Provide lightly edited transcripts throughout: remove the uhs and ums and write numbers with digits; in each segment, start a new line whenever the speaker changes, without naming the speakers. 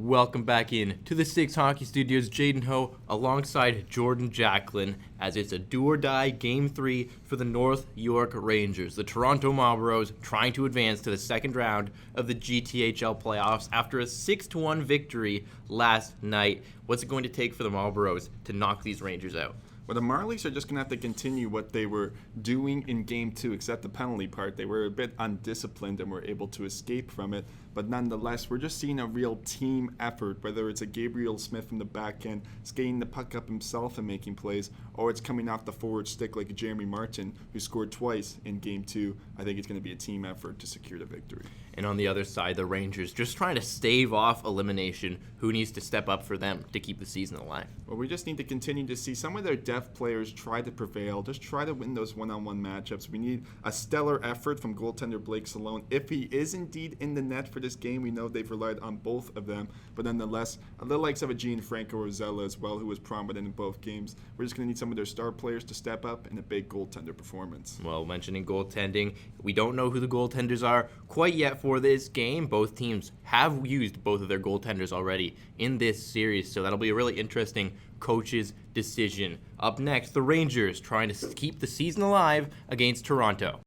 Welcome back in to the Six Hockey Studios. Jaden Ho alongside Jordan Jacklin as it's a do-or-die Game 3 for the North York Rangers. The Toronto Marlboros trying to advance to the second round of the GTHL playoffs after a 6-1 victory last night. What's it going to take for the Marlboros to knock these Rangers out?
Well, the Marlies are just going to have to continue what they were doing in Game 2, except the penalty part. They were a bit undisciplined and were able to escape from it. But nonetheless, we're just seeing a real team effort, whether it's a Gabriel Smith from the back end, skating the puck up himself and making plays, or it's coming off the forward stick like Jeremy Martin, who scored twice in Game 2. I think it's going to be a team effort to secure the victory.
And on the other side, the Rangers just trying to stave off elimination. Who needs to step up for them to keep the season alive?
Well, we just need to continue to see some of their depth players try to prevail, just try to win those one-on-one matchups. We need a stellar effort from goaltender Blake Salone. If he is indeed in the net for this game, we know they've relied on both of them, but nonetheless, the likes of a Gianfranco Rosella as well, who was prominent in both games. We're just going to need some of their star players to step up in a big goaltender performance.
Well, mentioning goaltending, we don't know who the goaltenders are quite yet for this game. Both teams have used both of their goaltenders already in this series, so that'll be a really interesting coach's decision. Up next, the Rangers trying to keep the season alive against Toronto.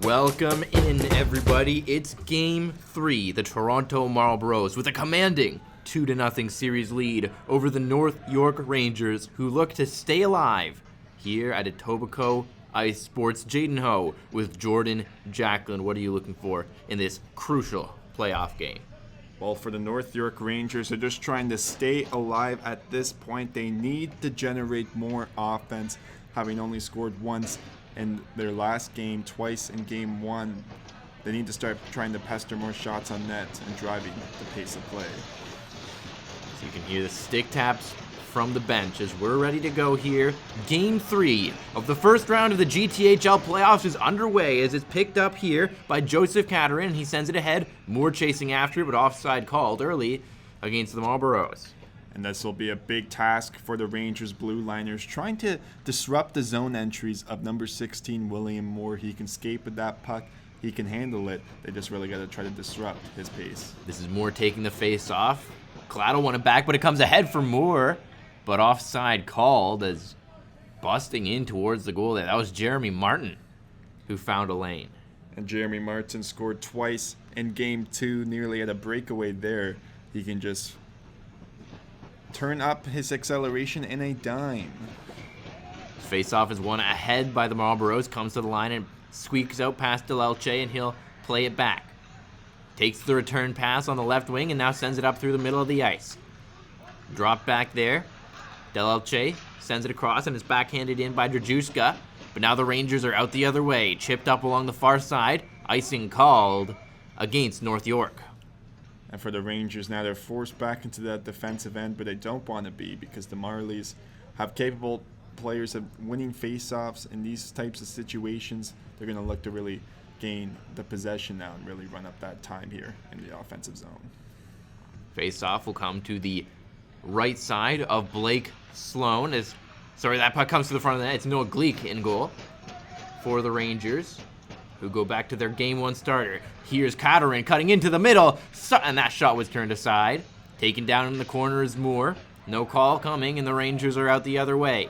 Welcome in, everybody. It's Game 3. The Toronto Marlboros with a commanding 2-0 series lead over the North York Rangers, who look to stay alive here at Etobicoke Ice Sports. Jaden Ho with Jordan Jacklin. What are you looking for in this crucial playoff game?
Well, for the North York Rangers, they're just trying to stay alive at this point. They need to generate more offense, having only scored once in their last game, twice in Game 1. They need to start trying to pester more shots on net and driving the pace of play.
So you can hear the stick taps from the bench as we're ready to go here. Game 3 of the first round of the GTHL playoffs is underway as it's picked up here by Joseph Catterin. He sends it ahead. Moore chasing after, but offside called early against the Marlboros.
And this will be a big task for the Rangers blue liners, trying to disrupt the zone entries of number 16, William Moore. He can skate with that puck. He can handle it. They just really got to try to disrupt his pace.
This is Moore taking the face off. Claddle won it back, but it comes ahead for Moore. But offside called as busting in towards the goal there. That was Jeremy Martin who found a lane.
And Jeremy Martin scored twice in Game 2, nearly at a breakaway there. He can just turn up his acceleration in a dime.
Face-off is won ahead by the Marlboros. Comes to the line and squeaks out past Delelche, and he'll play it back. Takes the return pass on the left wing and now sends it up through the middle of the ice. Drop back there. Delelche sends it across and is backhanded in by Drajewska. But now the Rangers are out the other way. Chipped up along the far side. Icing called against North York.
And for the Rangers now, they're forced back into that defensive end, but they don't want to be because the Marlies have capable players of winning face-offs in these types of situations. They're going to look to really gain the possession now and really run up that time here in the offensive zone.
Face-off will come to the right side of Blake Sloan. That puck comes to the front of the net. It's Noah Gleek in goal for the Rangers, who go back to their Game 1 starter. Here's Catterin cutting into the middle, and that shot was turned aside. Taken down in the corner is Moore. No call coming, and the Rangers are out the other way.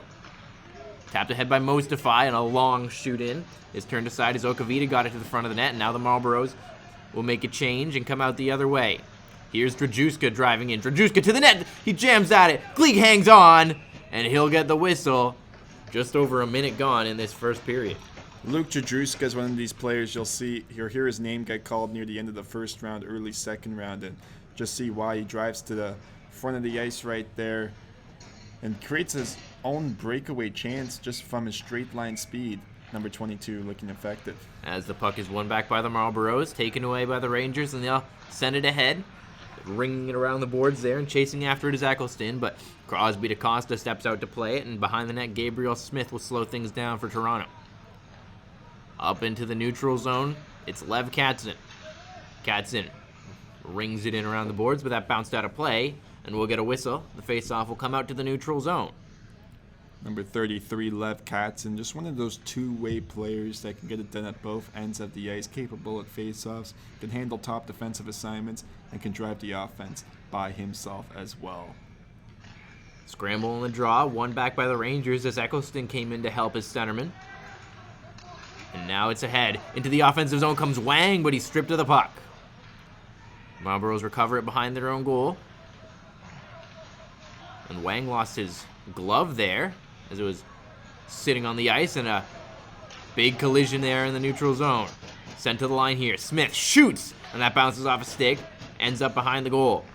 Tapped ahead by Mostafai, and a long shoot-in is turned aside as Okavita got it to the front of the net, and now the Marlboros will make a change and come out the other way. Here's Drajewska driving in. Drajewska to the net. He jams at it. Gleek hangs on, and he'll get the whistle. Just over a minute gone in this first period.
Luke Drajewska is one of these players you'll hear his name get called near the end of the first round, early second round, and just see why. He drives to the front of the ice right there and creates his own breakaway chance just from his straight line speed. Number 22 looking effective.
As the puck is won back by the Marlboros, taken away by the Rangers, and they'll send it ahead. Ringing it around the boards there and chasing after it is Eccleston, but Crosby DaCosta steps out to play it, and behind the net, Gabriel Smith will slow things down for Toronto. Up into the neutral zone, it's Lev Katzin. Katzin rings it in around the boards, but that bounced out of play, and we'll get a whistle. The face-off will come out to the neutral zone.
Number 33, Lev Katzen, just one of those two-way players that can get it done at both ends of the ice, capable at face-offs, can handle top defensive assignments, and can drive the offense by himself as well.
Scramble in the draw, one back by the Rangers as Eccleston came in to help his centerman. And now it's ahead. Into the offensive zone comes Wang, but he's stripped of the puck. Marlboros recover it behind their own goal. And Wang lost his glove there as it was sitting on the ice, and a big collision there in the neutral zone. Sent to the line here. Smith shoots, and that bounces off a stick, ends up behind the goal.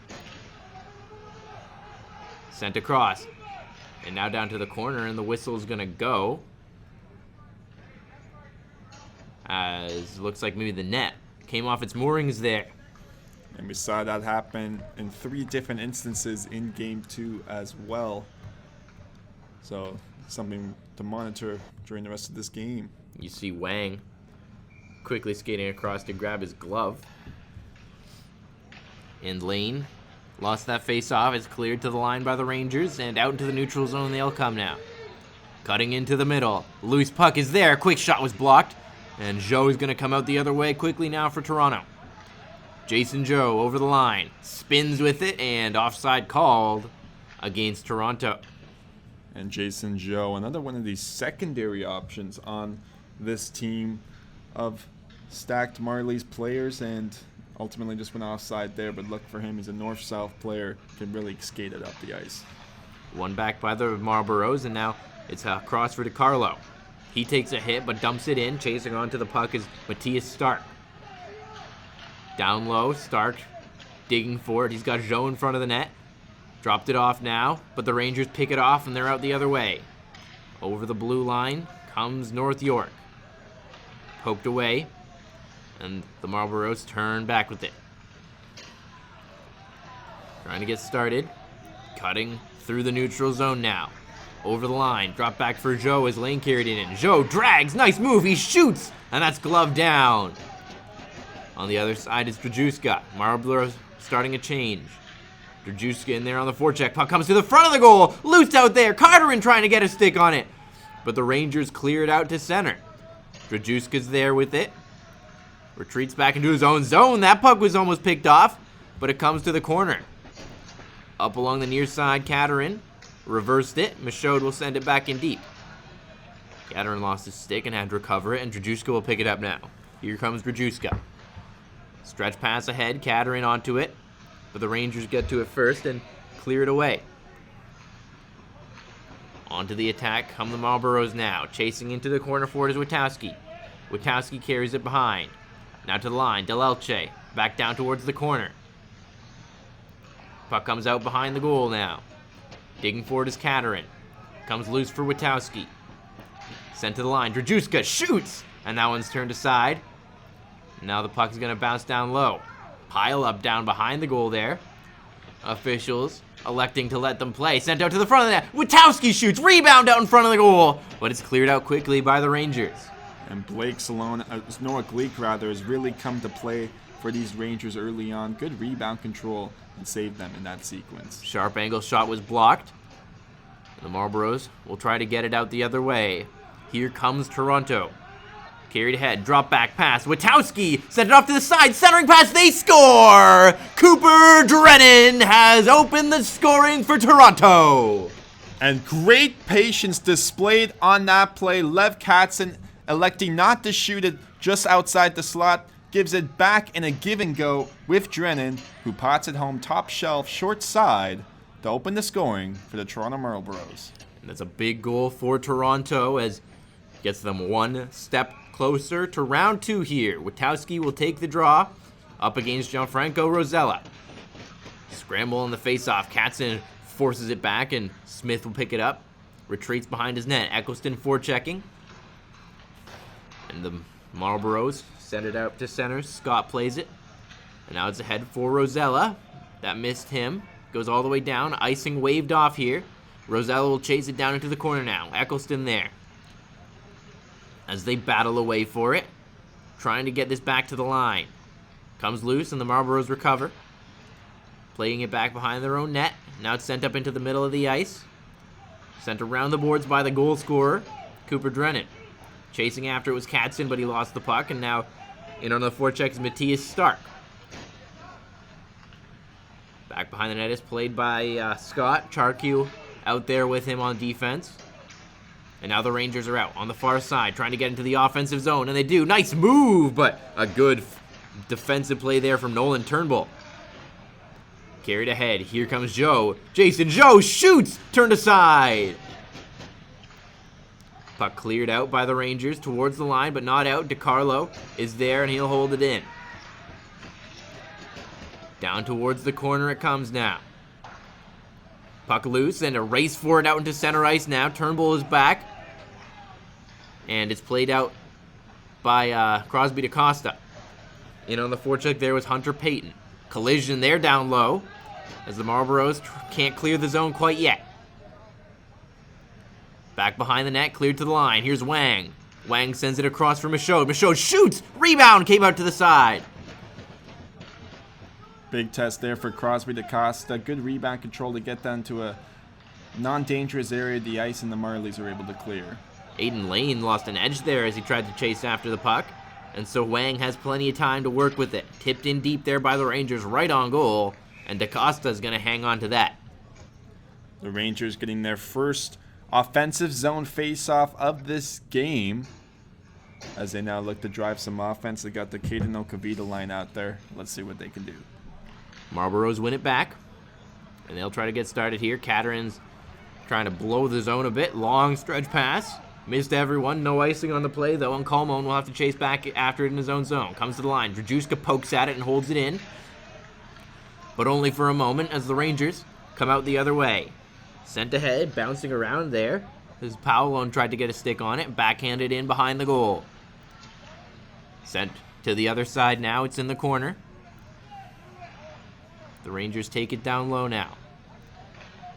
Sent across, and now down to the corner, and the whistle is going to go. As it looks like maybe the net came off its moorings there.
And we saw that happen in 3 different instances in Game 2 as well. So, something to monitor during the rest of this game.
You see Wang quickly skating across to grab his glove. And Lane lost that face-off. It's cleared to the line by the Rangers, and out into the neutral zone they'll come now. Cutting into the middle. Loose puck is there. Quick shot was blocked. And Joe is going to come out the other way quickly now for Toronto. Jason Joe over the line. Spins with it, and offside called against Toronto.
And Jason Joe, another one of these secondary options on this team of stacked Marlies players, and ultimately just went offside there, but look for him. He's a north-south player, can really skate it up the ice.
One back by the Marlboros, and now it's a cross for DiCarlo. He takes a hit, but dumps it in. Chasing onto the puck is Matthias Stark. Down low, Stark digging for it. He's got Joe in front of the net. Dropped it off now, but the Rangers pick it off, and they're out the other way. Over the blue line comes North York. Poked away, and the Marlboros turn back with it. Trying to get started. Cutting through the neutral zone now. Over the line, drop back for Joe as Lane carried it in. Joe drags, nice move, he shoots, and that's gloved down. On the other side is Drajewska. Marlboros starting a change. Drajewska in there on the forecheck. Puck comes to the front of the goal. Loose out there. Carterin trying to get a stick on it. But the Rangers clear it out to center. Drajewska's there with it. Retreats back into his own zone. That puck was almost picked off, but it comes to the corner. Up along the near side, Carterin reversed it. Michaud will send it back in deep. Carterin lost his stick and had to recover it, and Drajewska will pick it up now. Here comes Drajewska. Stretch pass ahead, Carterin onto it. But the Rangers get to it first and clear it away. Onto the attack come the Marlboros now. Chasing into the corner for it is Witowski. Witowski carries it behind. Now to the line, Del Elche. Back down towards the corner. Puck comes out behind the goal now. Digging for it is Carterin. Comes loose for Witowski. Sent to the line, Drajewska shoots! And that one's turned aside. Now the puck is going to bounce down low. Pile up down behind the goal there. Officials electing to let them play. Sent out to the front of the net. Witowski shoots. Rebound out in front of the goal. But it's cleared out quickly by the Rangers.
And Blake Salone, Noah Gleek rather, has really come to play for these Rangers early on. Good rebound control and saved them in that sequence.
Sharp angle shot was blocked. The Marlboros will try to get it out the other way. Here comes Toronto. Carried ahead, drop back pass. Witowski sent it off to the side, centering pass, they score! Cooper Drennan has opened the scoring for Toronto.
And great patience displayed on that play. Lev Katzen electing not to shoot it just outside the slot, gives it back in a give and go with Drennan, who pots it home top shelf, short side, to open the scoring for the Toronto Marlboros.
And that's a big goal for Toronto as gets them one step closer to round 2 here. Witowski will take the draw up against Gianfranco Rosella. Scramble on the faceoff. Katzen forces it back, and Smith will pick it up. Retreats behind his net. Eccleston forechecking. And the Marlboros send it out to center. Scott plays it. And now it's ahead for Rosella. That missed him. Goes all the way down. Icing waved off here. Rosella will chase it down into the corner now. Eccleston there. As they battle away for it. Trying to get this back to the line. Comes loose and the Marlboros recover. Playing it back behind their own net. Now it's sent up into the middle of the ice. Sent around the boards by the goal scorer, Cooper Drennan. Chasing after it was Katzen, but he lost the puck, and now in on the forecheck is Matthias Stark. Back behind the net is played by Scott. Charcu out there with him on defense. And now the Rangers are out on the far side, trying to get into the offensive zone, and they do. Nice move, but a good defensive play there from Nolan Turnbull. Carried ahead. Here comes Joe. Jason Joe shoots! Turned aside. Puck cleared out by the Rangers towards the line, but not out. DiCarlo is there, and he'll hold it in. Down towards the corner it comes now. Puck loose, and a race for it out into center ice now. Turnbull is back. And it's played out by Crosby DaCosta. In on the forecheck there was Hunter Payton. Collision there down low, as the Marlboros can't clear the zone quite yet. Back behind the net, cleared to the line. Here's Wang. Wang sends it across for Michaud. Michaud shoots! Rebound came out to the side.
Big test there for Crosby DaCosta. Good rebound control to get down to a non-dangerous area of the ice, and the Marlies are able to clear.
Aiden Lane lost an edge there as he tried to chase after the puck, and so Wang has plenty of time to work with it. Tipped in deep there by the Rangers, right on goal, and DaCosta is going to hang on to that.
The Rangers getting their first offensive zone face-off of this game, as they now look to drive some offense. They got the Caden Okavita line out there. Let's see what they can do.
Marlboros win it back, and they'll try to get started here. Caterin's trying to blow the zone a bit. Long stretch pass. Missed everyone. No icing on the play, though, and Colmone will have to chase back after it in his own zone. Comes to the line. Drajewska pokes at it and holds it in, but only for a moment as the Rangers come out the other way. Sent ahead, bouncing around there, as Paolone tried to get a stick on it. Backhanded in behind the goal. Sent to the other side now. It's in the corner. The Rangers take it down low now.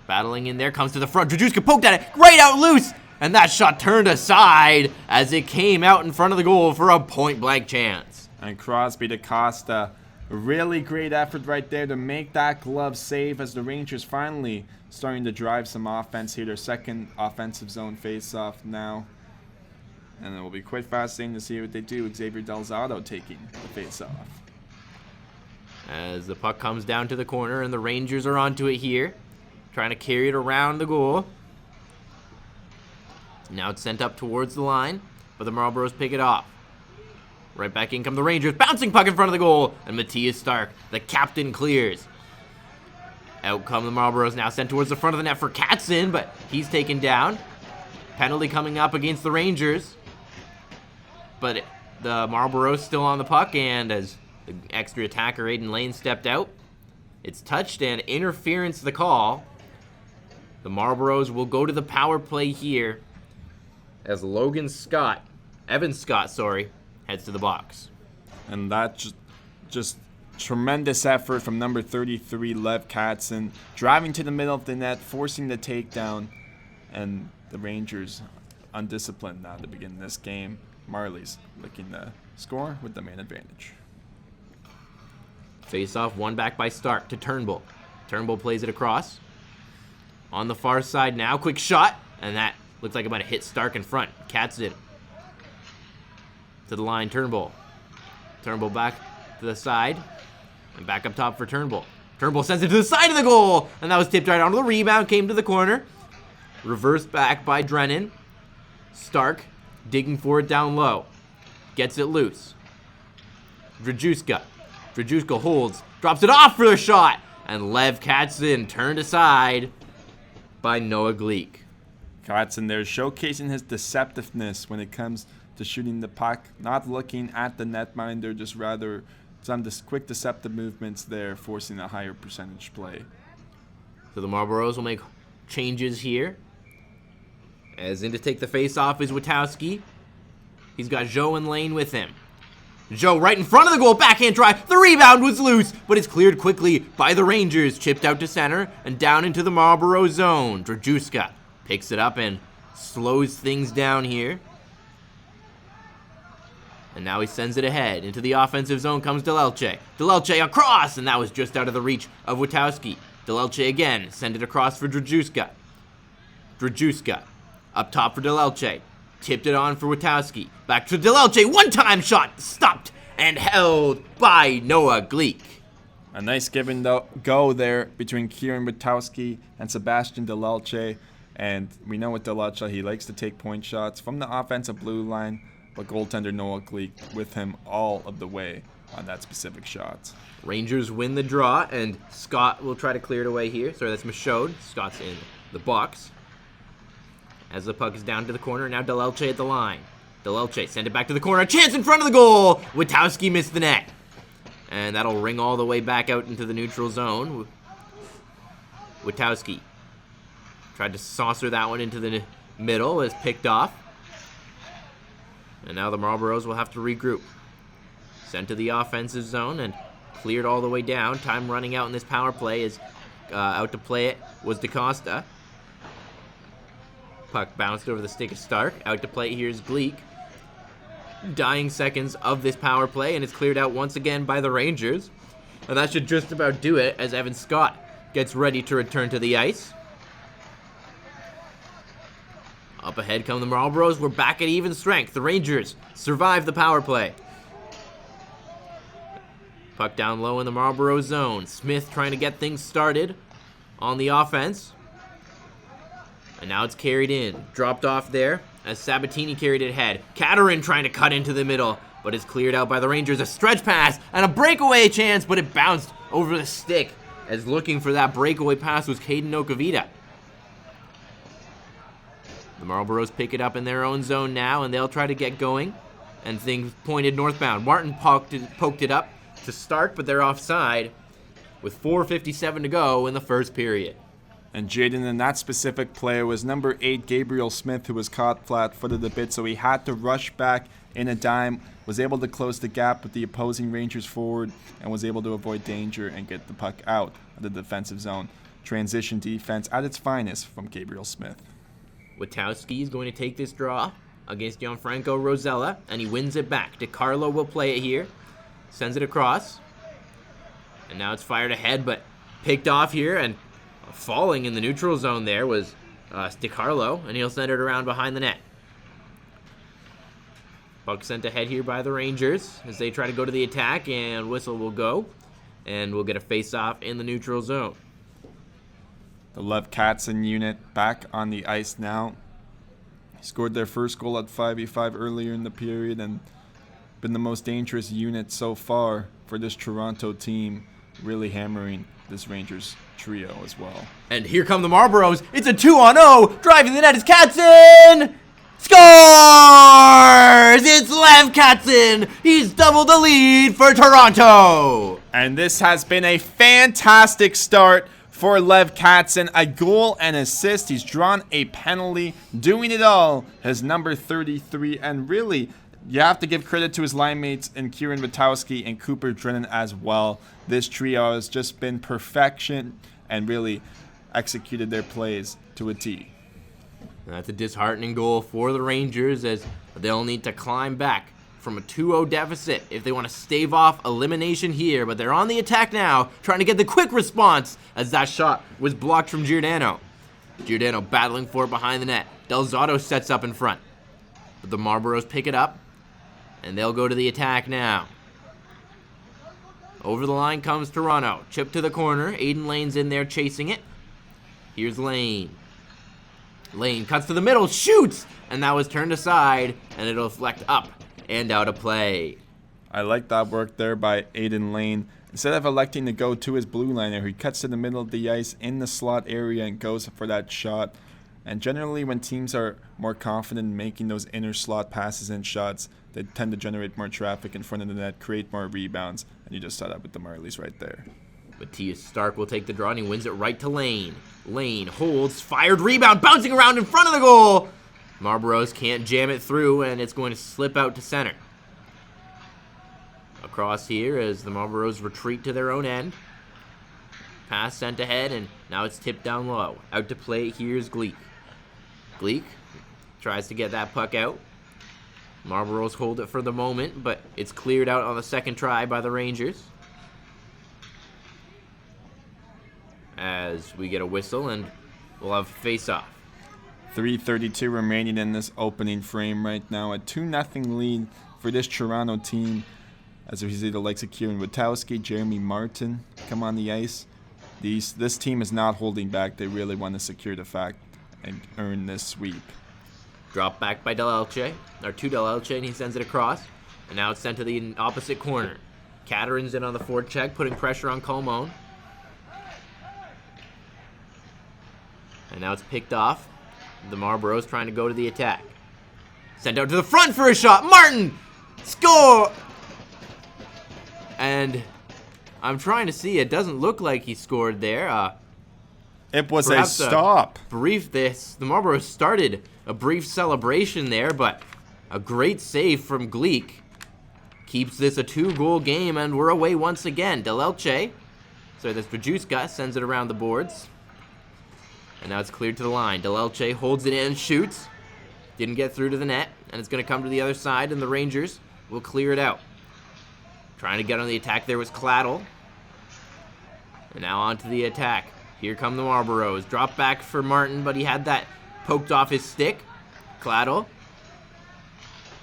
Battling in there, comes to the front. Drajewska poked at it, right out loose, and that shot turned aside as it came out in front of the goal for a point-blank chance.
And Crosby DaCosta, really great effort right there to make that glove save as the Rangers finally starting to drive some offense here. Their second offensive zone face-off now. And it will be quite fascinating to see what they do. Xavier Delzato taking the face-off.
As the puck comes down to the corner and the Rangers are onto it here, trying to carry it around the goal. Now it's sent up towards the line, but the Marlboros pick it off. Right back in come the Rangers, bouncing puck in front of the goal, and Matthias Stark, the captain, clears. Out come the Marlboros, now sent towards the front of the net for Katzen, but he's taken down. Penalty coming up against the Rangers, but the Marlboros still on the puck, and as the extra attacker Aiden Lane stepped out, it's touched and interference the call. The Marlboros will go to the power play here as Evan Scott, heads to the box.
And that's just tremendous effort from number 33, Lev Katzen, driving to the middle of the net, forcing the takedown, and the Rangers undisciplined now to begin this game. Marlies looking to score with the man advantage.
Face-off won back by Stark to Turnbull. Turnbull plays it across. On the far side now, quick shot, and that looks like about to hit Stark in front. Katzen to the line, Turnbull. Turnbull back to the side, and back up top for Turnbull. Turnbull sends it to the side of the goal, and that was tipped right onto the rebound, came to the corner. Reversed back by Drennan. Stark digging for it down low. Gets it loose. Drajewska. Drajewska holds, drops it off for the shot, and Lev Katzen turned aside by Noah Gleek.
Katzen there showcasing his deceptiveness when it comes to shooting the puck, not looking at the netminder, just rather some quick deceptive movements there, forcing a higher percentage play.
So the Marlboros will make changes here. As in to take the face off is Witowski. He's got Joe and Lane with him. Joe right in front of the goal, backhand drive. The rebound was loose, but it's cleared quickly by the Rangers. Chipped out to center and down into the Marlboro zone. Drajewska picks it up and slows things down here. And now he sends it ahead. Into the offensive zone comes Delelche. Delelche across, and that was just out of the reach of Witowski. Delelche again, send it across for Drajewska. Drajewska. Up top for Delelche. Tipped it on for Witowski. Back to Delelche. One-time shot. Stopped and held by Noah Gleek.
A nice give and go there between Kieran Witowski and Sebastian Delelche. And we know with Delelche, he likes to take point shots from the offensive blue line, but goaltender Noah Gleek with him all of the way on that specific shot.
Rangers win the draw, and Scott will try to clear it away here. Sorry, that's Michaud. Scott's in the box. As the puck is down to the corner, now Delelche at the line. Delelche send it back to the corner. A chance in front of the goal. Witowski missed the net. And that'll ring all the way back out into the neutral zone. Witowski tried to saucer that one into the middle. Was picked off. And now the Marlboros will have to regroup. Sent to the offensive zone and cleared all the way down. Time running out in this power play is out to play it was DaCosta. Puck bounced over the stick of Stark. Out to play here's Gleek. Dying seconds of this power play, and it's cleared out once again by the Rangers. And that should just about do it as Evan Scott gets ready to return to the ice. Up ahead come the Marlboros. We're back at even strength. The Rangers survive the power play. Puck down low in the Marlboro zone. Smith trying to get things started on the offense. And now it's carried in. Dropped off there as Sabatini carried it ahead. Caterin trying to cut into the middle, but it's cleared out by the Rangers. A stretch pass and a breakaway chance, but it bounced over the stick as looking for that breakaway pass was Caden Okavita. The Marlboros pick it up in their own zone now, and they'll try to get going. And things pointed northbound. Martin poked it up to start, but they're offside with 4:57 to go in the first period.
And Jaden, in that specific play, was number 8, Gabriel Smith, who was caught flat-footed a bit, so he had to rush back in a dime, was able to close the gap with the opposing Rangers forward, and was able to avoid danger and get the puck out of the defensive zone. Transition defense at its finest from Gabriel Smith.
Witowski is going to take this draw against Gianfranco Rosella, and he wins it back. DiCarlo will play it here. Sends it across. And now it's fired ahead, but picked off here, and falling in the neutral zone there was DiCarlo, and he'll send it around behind the net. Puck sent ahead here by the Rangers as they try to go to the attack, and whistle will go, and we'll get a face-off in the neutral zone.
The Lev Katzen unit back on the ice now. Scored their first goal at 5v5 earlier in the period and been the most dangerous unit so far for this Toronto team, really hammering this Rangers trio as well.
And here come the Marlboros. It's a 2-on-0. Driving the net is Katzen. Scores! It's Lev Katzen. He's doubled the lead for Toronto.
And this has been a fantastic start for Lev Katzen. A goal and assist. He's drawn a penalty. Doing it all. His number 33. And really, you have to give credit to his line mates in Kieran Witowski and Cooper Drennan as well. This trio has just been perfection and really executed their plays to a T.
That's a disheartening goal for the Rangers as they'll need to climb back from a 2-0 deficit if they want to stave off elimination here. But they're on the attack now, trying to get the quick response as that shot was blocked from Giordano. Giordano battling for it behind the net. Del Zotto sets up in front. But the Marlboros pick it up, and they'll go to the attack now. Over the line comes Toronto. Chip to the corner. Aiden Lane's in there chasing it. Here's Lane. Lane cuts to the middle, shoots, and that was turned aside, and it'll deflect up and out of play.
I like that work there by Aiden Lane. Instead of electing to go to his blue liner, he cuts to the middle of the ice in the slot area and goes for that shot. And generally, when teams are more confident in making those inner slot passes and shots, they tend to generate more traffic in front of the net, create more rebounds, and you just saw that with the Marlies right there.
Matthias Stark will take the draw, and he wins it right to Lane. Lane holds, fired rebound, bouncing around in front of the goal. Marlboros can't jam it through, and it's going to slip out to center. Across here as the Marlboros retreat to their own end. Pass sent ahead, and now it's tipped down low. Out to play, here's Gleek. Gleek tries to get that puck out. Marlboros hold it for the moment, but it's cleared out on the second try by the Rangers. As we get a whistle, and we'll have face-off.
3:32 remaining in this opening frame right now. A 2-0 lead for this Toronto team. As we see the likes of Kieran Witowski, Jeremy Martin come on the ice. This team is not holding back. They really want to secure the fact and earn this sweep.
Drop back by Delelche, or to Delelche, and he sends it across. And now it's sent to the opposite corner. Caterin's in on the forecheck, putting pressure on Colmone. And now it's picked off. The Marlboros trying to go to the attack. Sent out to the front for a shot. Martin! Score! And I'm trying to see. It doesn't look like he scored there.
It was a stop.
The Marlboros started a brief celebration there, but a great save from Gleek keeps this a 2-goal game, and we're away once again. Delelche, sorry, that's Bajuska, sends it around the boards. And now it's cleared to the line. Delelche holds it in and shoots. Didn't get through to the net, and it's going to come to the other side, and the Rangers will clear it out. Trying to get on the attack there was Claddle. And now on to the attack. Here come the Marlboros. Drop back for Martin, but he had that poked off his stick. Claddle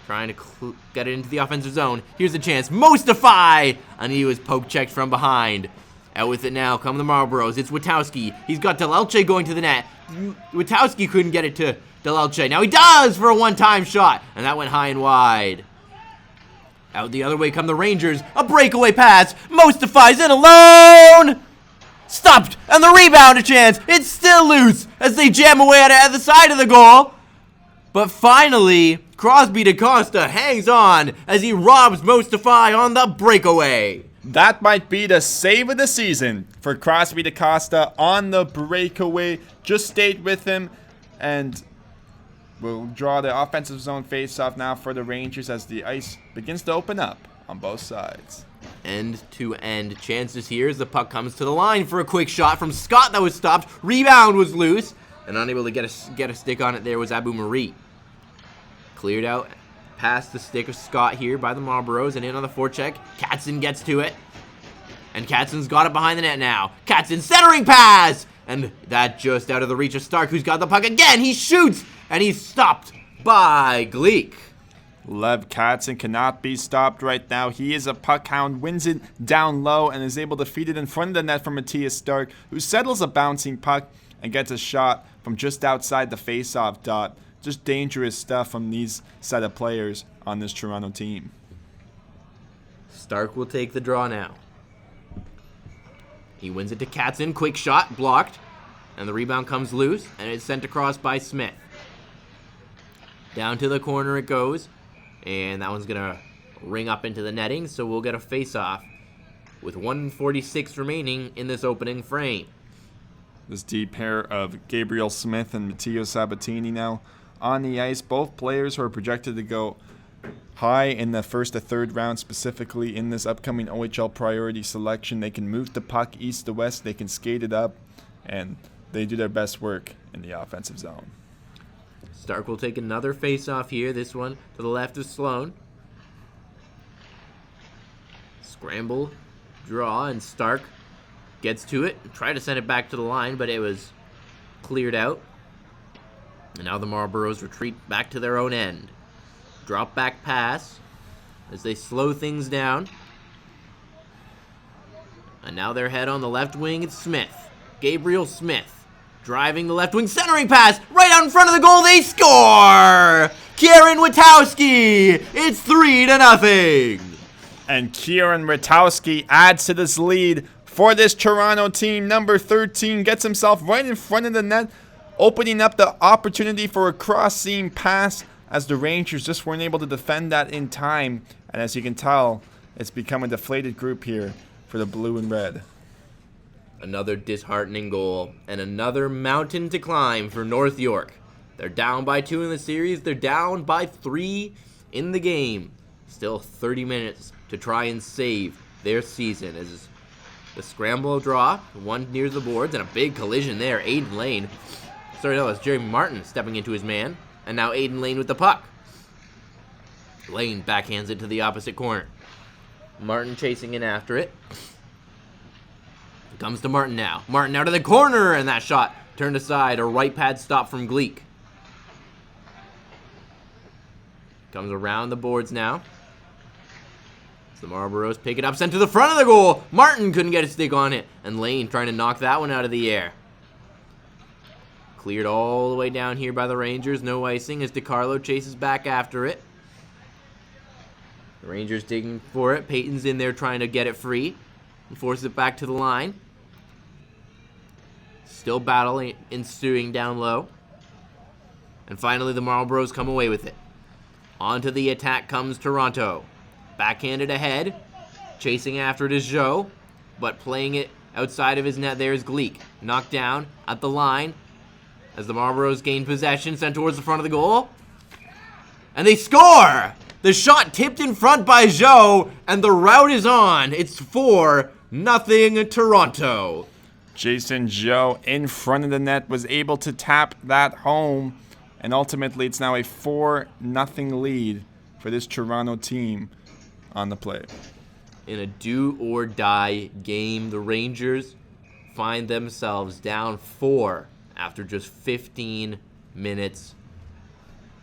trying to get it into the offensive zone. Here's a chance. Mostify! And he was poke checked from behind. Out with it now. Come the Marlboros. It's Witowski. He's got Delelche going to the net. Witowski couldn't get it to Delelche. Now he does for a one-time shot. And that went high and wide. Out the other way come the Rangers. A breakaway pass. Mostify's in alone. Stopped. And the rebound a chance. It's still loose as they jam away at the side of the goal. But finally, Crosby DaCosta hangs on as he robs Mostify on the breakaway.
That might be the save of the season for Crosby DaCosta on the breakaway. Just stayed with him, and we'll draw the offensive zone face-off now for the Rangers as the ice begins to open up on both sides.
End-to-end chances here as the puck comes to the line for a quick shot from Scott that was stopped. Rebound was loose, and unable to get a stick on it there was Abu Marie. Cleared out past the stick of Scott here by the Marlboros and in on the forecheck. Katzen gets to it. And Katzen's got it behind the net now. Katzen centering pass! And that just out of the reach of Stark, who's got the puck again. He shoots! And he's stopped by Gleek.
Lev Katzen cannot be stopped right now. He is a puck hound, wins it down low, and is able to feed it in front of the net from Matthias Stark, who settles a bouncing puck and gets a shot from just outside the face-off dot. Just dangerous stuff from these set of players on this Toronto team.
Stark will take the draw now. He wins it to Katzen. Quick shot, blocked. And the rebound comes loose, and it's sent across by Smith. Down to the corner it goes. And that one's going to ring up into the netting, so we'll get a face-off with 1:46 remaining in this opening frame.
This deep pair of Gabriel Smith and Matteo Sabatini now on the ice. Both players who are projected to go high in the first to third round, specifically in this upcoming OHL priority selection. They can move the puck east to west, they can skate it up, and they do their best work in the offensive zone.
Stark will take another face-off here, this one to the left of Sloan. Scramble, draw, and Stark gets to it. Try to send it back to the line, but it was cleared out. And now the Marlboros retreat back to their own end. Drop back pass as they slow things down. And now their head on the left wing, it's Smith. Gabriel Smith driving the left wing, centering pass right out in front of the goal. They score! Kieran Witowski! It's 3-0.
And Kieran Witowski adds to this lead for this Toronto team. Number 13 gets himself right in front of the net, opening up the opportunity for a cross-seam pass as the Rangers just weren't able to defend that in time. And as you can tell, it's become a deflated group here for the blue and red.
Another disheartening goal and another mountain to climb for North York. They're down by 2 in the series. They're down by 3 in the game. Still 30 minutes to try and save their season as the scramble draw, one near the boards, and a big collision there. Aiden Lane. Sorry, no, it's Jeremy Martin stepping into his man. And now Aiden Lane with the puck. Lane backhands it to the opposite corner. Martin chasing in after it. Comes to Martin now. Martin out of the corner, and that shot turned aside. A right pad stop from Gleek. Comes around the boards now. So the Marlboros pick it up, sent to the front of the goal. Martin couldn't get a stick on it. And Lane trying to knock that one out of the air. Cleared all the way down here by the Rangers. No icing as DiCarlo chases back after it. The Rangers digging for it. Peyton's in there trying to get it free. And forces it back to the line. Still battling, ensuing down low. And finally the Marlboros come away with it. Onto the attack comes Toronto. Backhanded ahead. Chasing after it is Joe. But playing it outside of his net there is Gleek. Knocked down at the line. As the Marlboros gain possession, sent towards the front of the goal. And they score! The shot tipped in front by Joe, and the route is on. It's 4-0 Toronto.
Jason Joe in front of the net was able to tap that home. And ultimately, it's now a 4-0 lead for this Toronto team on the play.
In a do-or-die game, the Rangers find themselves down 4 after just 15 minutes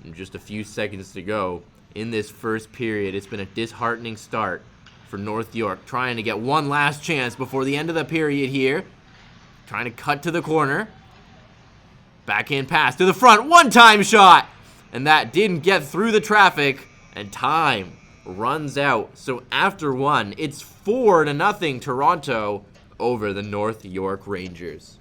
and just a few seconds to go in this first period. It's been a disheartening start for North York, trying to get one last chance before the end of the period here. Trying to cut to the corner. Backhand pass to the front, one-time shot! And that didn't get through the traffic, and time runs out. So after one, it's 4-0 Toronto over the North York Rangers.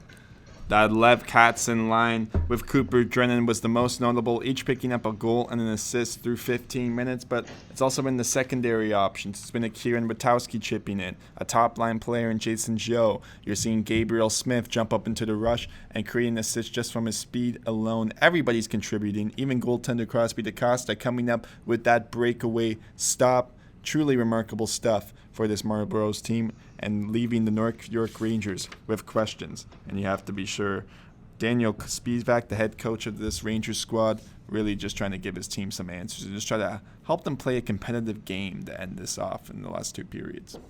That Lev Katzen line with Cooper Drennan was the most notable, each picking up a goal and an assist through 15 minutes, but it's also been the secondary options. It's been a Kieran Witowski chipping in, a top-line player in Jason Joe. You're seeing Gabriel Smith jump up into the rush and create an assist just from his speed alone. Everybody's contributing, even goaltender Crosby DaCosta coming up with that breakaway stop. Truly remarkable stuff for this Marlboros team, and leaving the North York Rangers with questions. And you have to be sure Daniel Spievak, the head coach of this Rangers squad, really just trying to give his team some answers and just try to help them play a competitive game to end this off in the last 2 periods.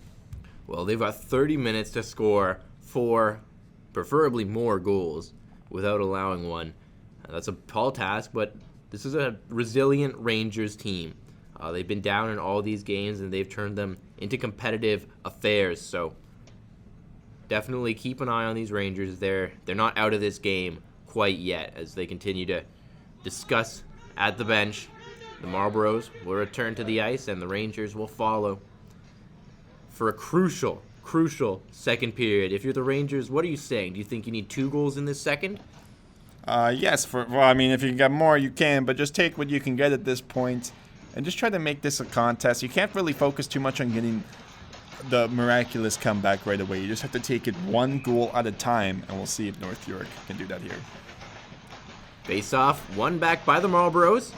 Well, they've got 30 minutes to score 4, preferably more goals without allowing one. That's a tall task, but this is a resilient Rangers team. They've been down in all these games, and they've turned them into competitive affairs. So definitely keep an eye on these Rangers. They're not out of this game quite yet, as they continue to discuss at the bench. The Marlboros will return to the ice, and the Rangers will follow for a crucial second period. If you're the Rangers, what are you saying? Do you think you need 2 goals in this second?
Yes. If you can get more, you can, but just take what you can get at this point. And just try to make this a contest. You can't really focus too much on getting the miraculous comeback right away. You just have to take it 1 goal at a time, and we'll see if North York can do that here.
Face off, 1 back by the Marlboros.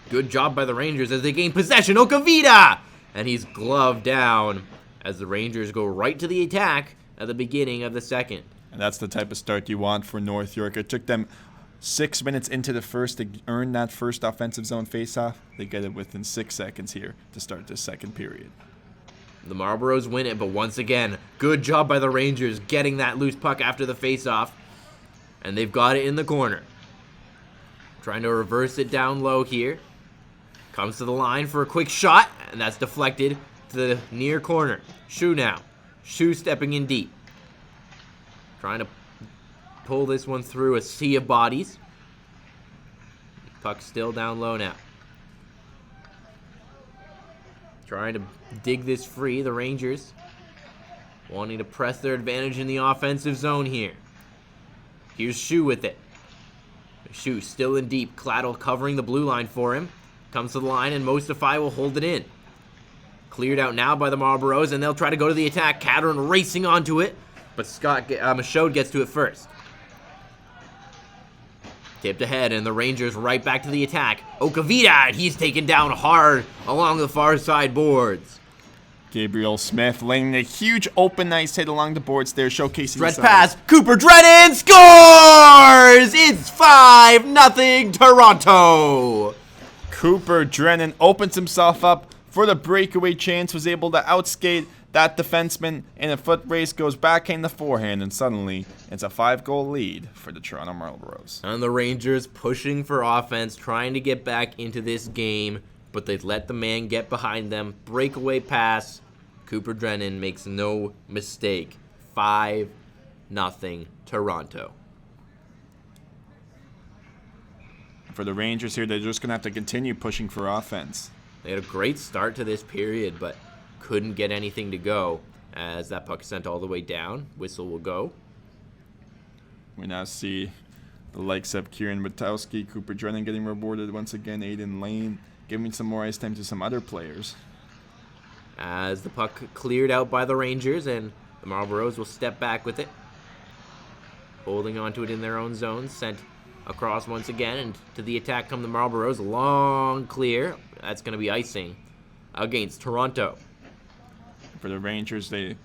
Good job by the Rangers as they gain possession. Okavita! And he's gloved down as the Rangers go right to the attack at the beginning of the second.
And that's the type of start you want for North York. It took them 6 minutes into the first to earn that first offensive zone faceoff. They get it within 6 seconds here to start this second period.
The Marlboros win it, but once again, good job by the Rangers getting that loose puck after the faceoff. And they've got it in the corner. Trying to reverse it down low here. Comes to the line for a quick shot, and that's deflected to the near corner. Shu now. Shu stepping in deep. Trying to pull this one through a sea of bodies. Puck still down low now. Trying to dig this free, the Rangers wanting to press their advantage in the offensive zone here. Here's Shu with it. Shu still in deep. Claddle covering the blue line for him. Comes to the line, and Mostify will hold it in. Cleared out now by the Marlboros, and they'll try to go to the attack. Caterin racing onto it, but Michaud gets to it first. Tipped ahead, and the Rangers right back to the attack. Okavita, and he's taken down hard along the far side boards.
Gabriel Smith laying a huge open ice hit along the boards there, showcasing
stretch pass. Cooper Drennan scores! It's 5-0 Toronto.
Cooper Drennan opens himself up for the breakaway chance, was able to outskate that defenseman in a foot race, goes backhand to forehand, and suddenly it's a 5-goal lead for the Toronto Marlboros.
And the Rangers pushing for offense, trying to get back into this game. but they let the man get behind them. Breakaway pass. Cooper Drennan makes no mistake. 5-0 Toronto.
For the Rangers here, they're just going to have to continue pushing for offense.
They had a great start to this period, but couldn't get anything to go as that puck is sent all the way down. Whistle will go.
We now see the likes of Kieran Witowski, Cooper Drennan getting rewarded once again, Aiden Lane giving some more ice time to some other players.
As the puck cleared out by the Rangers, and the Marlboros will step back with it. Holding onto it in their own zone, sent across once again, and to the attack come the Marlboros. Long clear. That's going to be icing against Toronto.
For the Rangers, they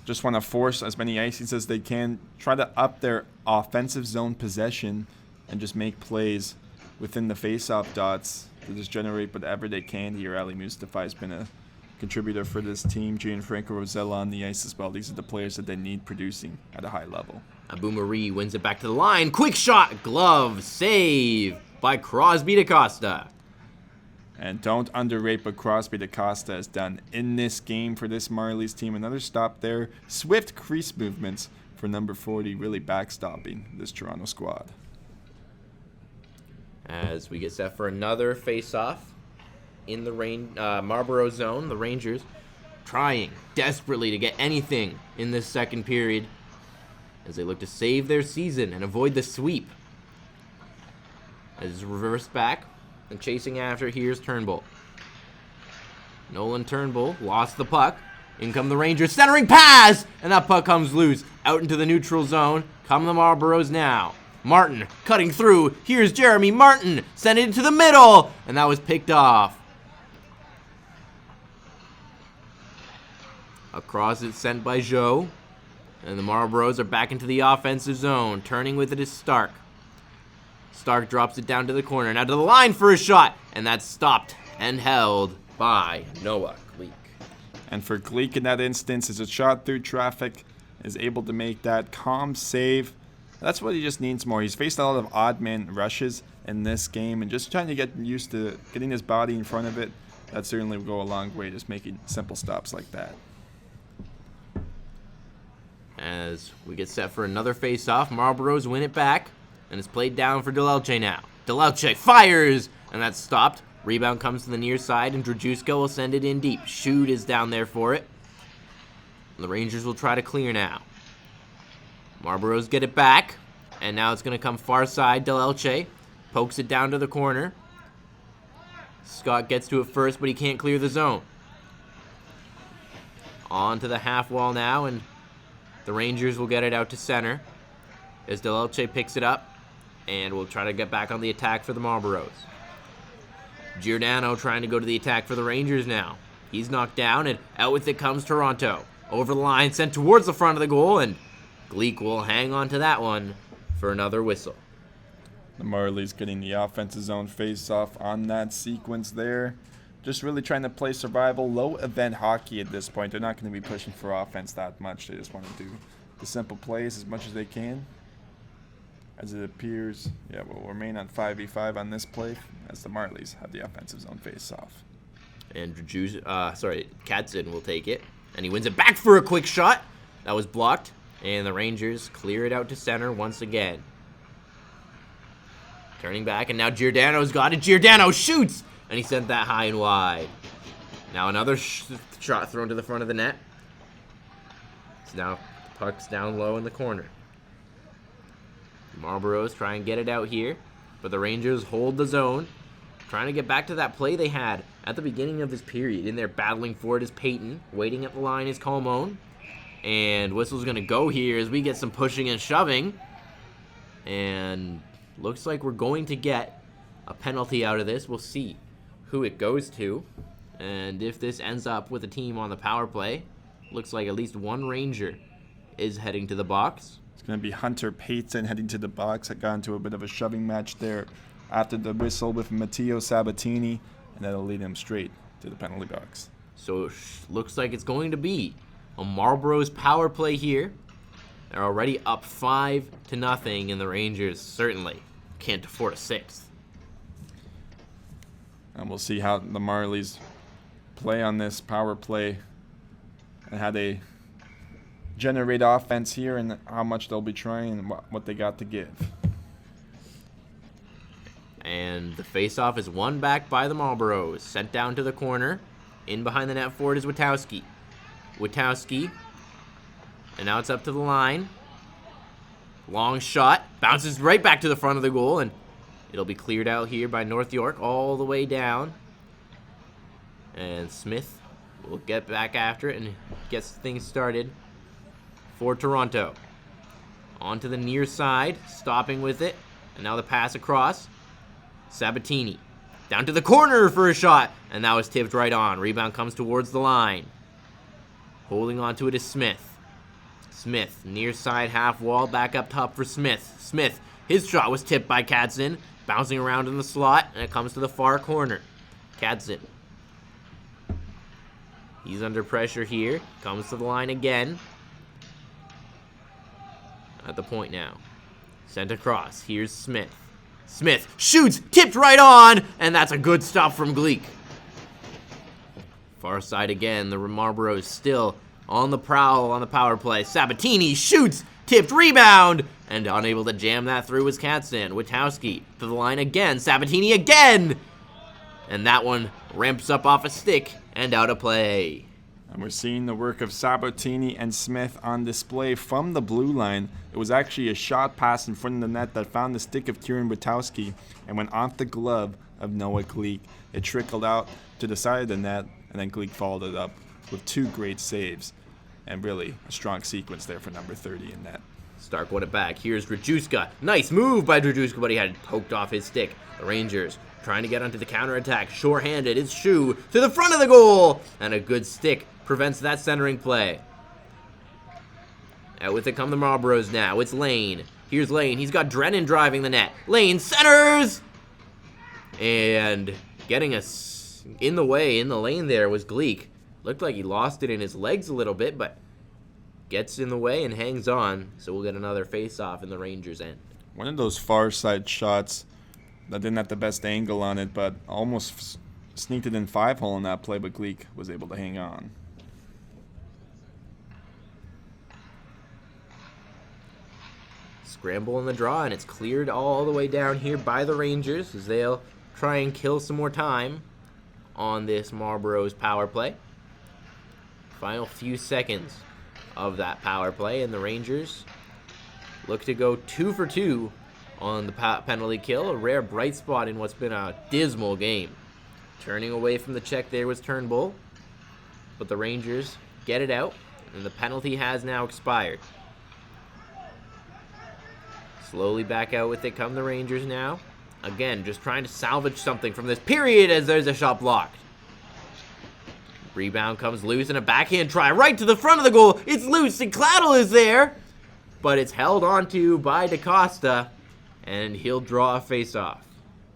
just want to force as many icings as they can, try to up their offensive zone possession, and just make plays within the face-off dots to just generate whatever they can here. Ali Mustafa has been a contributor for this team. Gianfranco Rosella on the ice as well. These are the players that they need producing at a high level.
Abu Marie wins it back to the line. Quick shot, glove, save by Crosby DaCosta.
And don't underrate what Crosby DaCosta has done in this game for this Marlies team. Another stop there. Swift crease movements for number 40, really backstopping this Toronto squad.
As we get set for another face-off in the Marlboro zone, the Rangers trying desperately to get anything in this second period as they look to save their season and avoid the sweep. As reverse back and chasing after, here's Turnbull. Nolan Turnbull lost the puck. In come the Rangers, centering pass, and that puck comes loose out into the neutral zone. Come the Marlboros now. Martin cutting through. Here's Jeremy Martin. Sent it into the middle, and that was picked off. Across it sent by Joe. And the Marlboros are back into the offensive zone. Turning with it is Stark. Stark drops it down to the corner. Now to the line for a shot. And that's stopped and held by Noah Gleek.
And for Gleek in that instance, is a shot through traffic, is able to make that calm save. That's what he just needs more. He's faced a lot of odd man rushes in this game, and just trying to get used to getting his body in front of it, that certainly will go a long way, just making simple stops like that.
As we get set for another face-off, Marlboros win it back, and it's played down for Delelche now. Delelche fires, and that's stopped. Rebound comes to the near side, and Drajewska will send it in deep. Shoot is down there for it. The Rangers will try to clear now. Marlboros get it back, and now it's going to come far side. Delelche pokes it down to the corner. Scott gets to it first, but he can't clear the zone. On to the half wall now, and the Rangers will get it out to center as Delelche picks it up and will try to get back on the attack for the Marlboros. Giordano trying to go to the attack for the Rangers now. He's knocked down, and out with it comes Toronto. Over the line, sent towards the front of the goal, and Gleek will hang on to that one for another whistle.
The Marlies getting the offensive zone face-off on that sequence there. Just really trying to play survival, low-event hockey at this point. They're not going to be pushing for offense that much. They just want to do the simple plays as much as they can. As it appears, we'll remain on 5v5 on this play as the Marlies have the offensive zone face-off.
And Katzen will take it, and he wins it back for a quick shot. That was blocked, and the Rangers clear it out to center once again. Turning back, and now Giordano's got it. Giordano shoots, and he sent that high and wide. Now another shot thrown to the front of the net. So now the puck's down low in the corner. Marlboros try and get it out here, but the Rangers hold the zone, trying to get back to that play they had at the beginning of this period. In there battling for it is Peyton. Waiting at the line is Colmone. And whistle's going to go here as we get some pushing and shoving. And looks like we're going to get a penalty out of this. We'll see who it goes to. And if this ends up with a team on the power play, looks like at least one Ranger is heading to the box.
It's going to be Hunter Payton heading to the box. I got into a bit of a shoving match there after the whistle with Matteo Sabatini, and that'll lead him straight to the penalty box.
So it looks like it's going to be a Marlboros power play here. They're already up 5-0, and the Rangers certainly can't afford a sixth.
And we'll see how the Marlies play on this power play and how they generate offense here and how much they'll be trying and what they got to give.
And the faceoff is won back by the Marlboros. Sent down to the corner. In behind the net for it is Witowski. Witowski. And now it's up to the line. Long shot. Bounces right back to the front of the goal. And it'll be cleared out here by North York all the way down. And Smith will get back after it and gets things started for Toronto. Onto the near side. Stopping with it. And now the pass across. Sabatini. Down to the corner for a shot. And that was tipped right on. Rebound comes towards the line. Holding on to it is Smith. Smith, near side half wall, back up top for Smith. Smith, his shot was tipped by Katzen. Bouncing around in the slot, and it comes to the far corner. Katzen. He's under pressure here. Comes to the line again. At the point now. Sent across. Here's Smith. Smith shoots, tipped right on, and that's a good stop from Gleek. Far side again, the Marlboros still on the prowl on the power play. Sabatini shoots, tipped rebound, and unable to jam that through was Katzen. Witowski to the line again, Sabatini again, and that one ramps up off a stick and out of play.
And we're seeing the work of Sabatini and Smith on display from the blue line. It was actually a shot pass in front of the net that found the stick of Kieran Witowski and went off the glove of Noah Gleek. It trickled out to the side of the net, and then Gleek followed it up with 2 great saves. And really a strong sequence there for number 30 in net.
Stark won it back. Here's Drajewska. Nice move by Drajewska, but he had it poked off his stick. The Rangers trying to get onto the counterattack. Short-handed. It's Shu to the front of the goal. And a good stick prevents that centering play. Out with it come the Marlboros now. It's Lane. Here's Lane. He's got Drennan driving the net. Lane centers! And getting us in the way, in the lane there was Gleek. Looked like he lost it in his legs a little bit, but gets in the way and hangs on. So we'll get another face-off in the Rangers' end.
One of those far side shots that didn't have the best angle on it, but almost sneaked it in 5-hole in that play, but Gleek was able to hang on.
Scramble in the draw, and it's cleared all the way down here by the Rangers as they'll try and kill some more time on this Marlboros power play. Final few seconds of that power play, and the Rangers look to go 2 for 2 on the penalty kill, a rare bright spot in what's been a dismal game. Turning away from the check there was Turnbull, but the Rangers get it out, and the penalty has now expired. Slowly back out with it come the Rangers now. Again, just trying to salvage something from this period as there's a shot blocked. Rebound comes loose and a backhand try right to the front of the goal. It's loose and Claddle is there, but it's held onto by DaCosta, and he'll draw a face-off.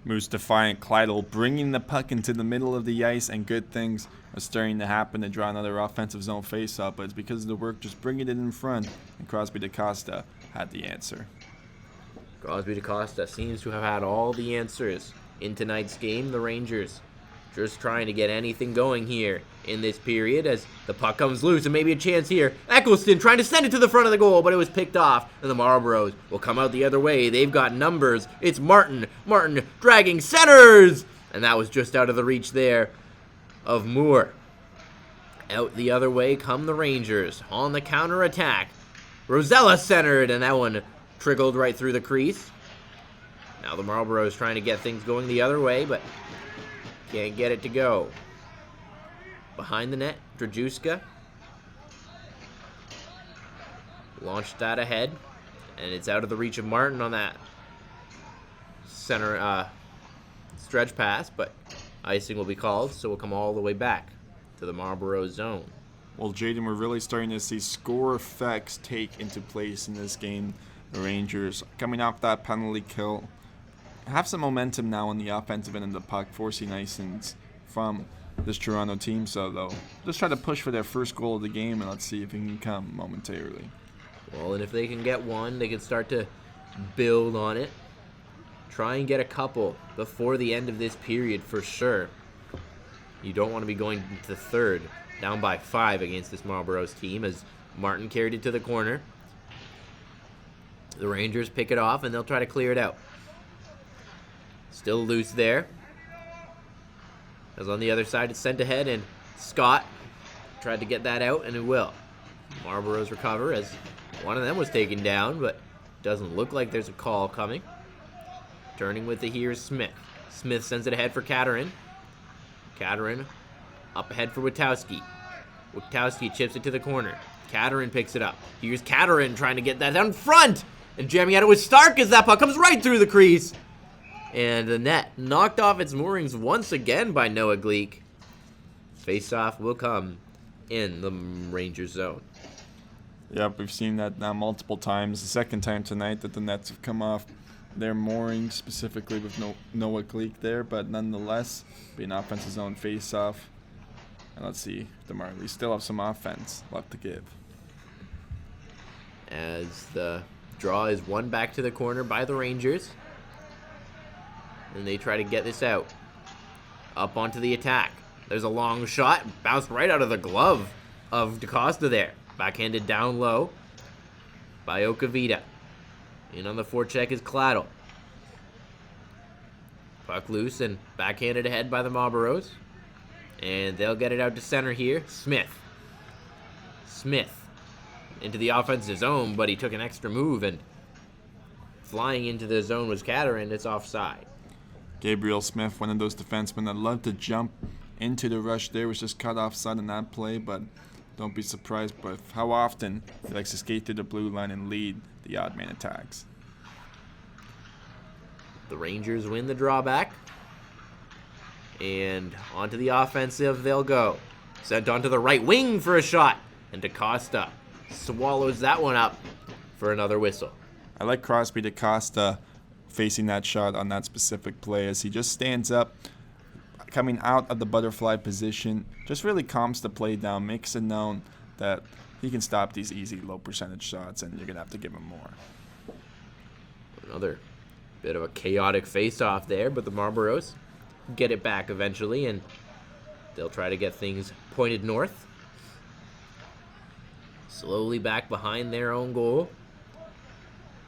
Moose defiant Claddle bringing the puck into the middle of the ice, and good things are starting to happen to draw another offensive zone face-off, but it's because of the work just bringing it in front, and Crosby DaCosta had the answer.
Crosby DaCosta seems to have had all the answers in tonight's game. The Rangers just trying to get anything going here in this period as the puck comes loose and maybe a chance here. Eccleston trying to send it to the front of the goal, but it was picked off, and the Marlboros will come out the other way. They've got numbers. It's Martin. Martin dragging centers, and that was just out of the reach there of Moore. Out the other way come the Rangers on the counterattack. Rosella centered, and that one trickled right through the crease. Now the Marlboros trying to get things going the other way, but can't get it to go. Behind the net, Drajewska launched that ahead, and it's out of the reach of Martin on that center stretch pass, but icing will be called, so we'll come all the way back to the Marlboro zone.
Well, Jaden, we're really starting to see score effects take into place in this game. The Rangers coming off that penalty kill have some momentum now on the offensive end of the puck, forcing icings from this Toronto team. So they'll just try to push for their first goal of the game, and let's see if it can come momentarily.
Well, and if they can get one, they can start to build on it. Try and get a couple before the end of this period for sure. You don't want to be going to third, down by 5 against this Marlboros team, as Martin carried it to the corner. The Rangers pick it off, and they'll try to clear it out. Still loose there. As on the other side, it's sent ahead, and Scott tried to get that out, and it will. Marlboros recover, as one of them was taken down, but doesn't look like there's a call coming. Turning with it here is Smith. Smith sends it ahead for Katerin. Katerin up ahead for Witowski. Witowski chips it to the corner. Katerin picks it up. Here's Katerin trying to get that down front, and jamming at it with Stark as that puck comes right through the crease. And the net knocked off its moorings once again by Noah Gleek. Face-off will come in the Rangers zone.
Yep, we've seen that now multiple times. The second time tonight that the Nets have come off their moorings, specifically with Noah Gleek there, but nonetheless, be an offensive zone face-off. And let's see, the Marlies still have some offense left to give.
As the draw is won back to the corner by the Rangers. And they try to get this out. Up onto the attack. There's a long shot, bounced right out of the glove of DaCosta there. Backhanded down low by Okavita. In on the forecheck is Claddle. Puck loose and backhanded ahead by the Marlboros. And they'll get it out to center here. Smith. Smith into the offensive zone, but he took an extra move, and flying into the zone was Katerin. It's offside.
Gabriel Smith, one of those defensemen that loved to jump into the rush there, was just cut offside in that play, but don't be surprised by how often he likes to skate through the blue line and lead the odd man attacks.
The Rangers win the drawback. And onto the offensive they'll go. Sent onto the right wing for a shot. And DaCosta swallows that one up for another whistle.
I like Crosby DaCosta facing that shot on that specific play, as he just stands up, coming out of the butterfly position, just really calms the play down, makes it known that he can stop these easy low percentage shots, and you're going to have to give him more.
Another bit of a chaotic face-off there, but the Marlboros get it back eventually, and they'll try to get things pointed north. Slowly back behind their own goal.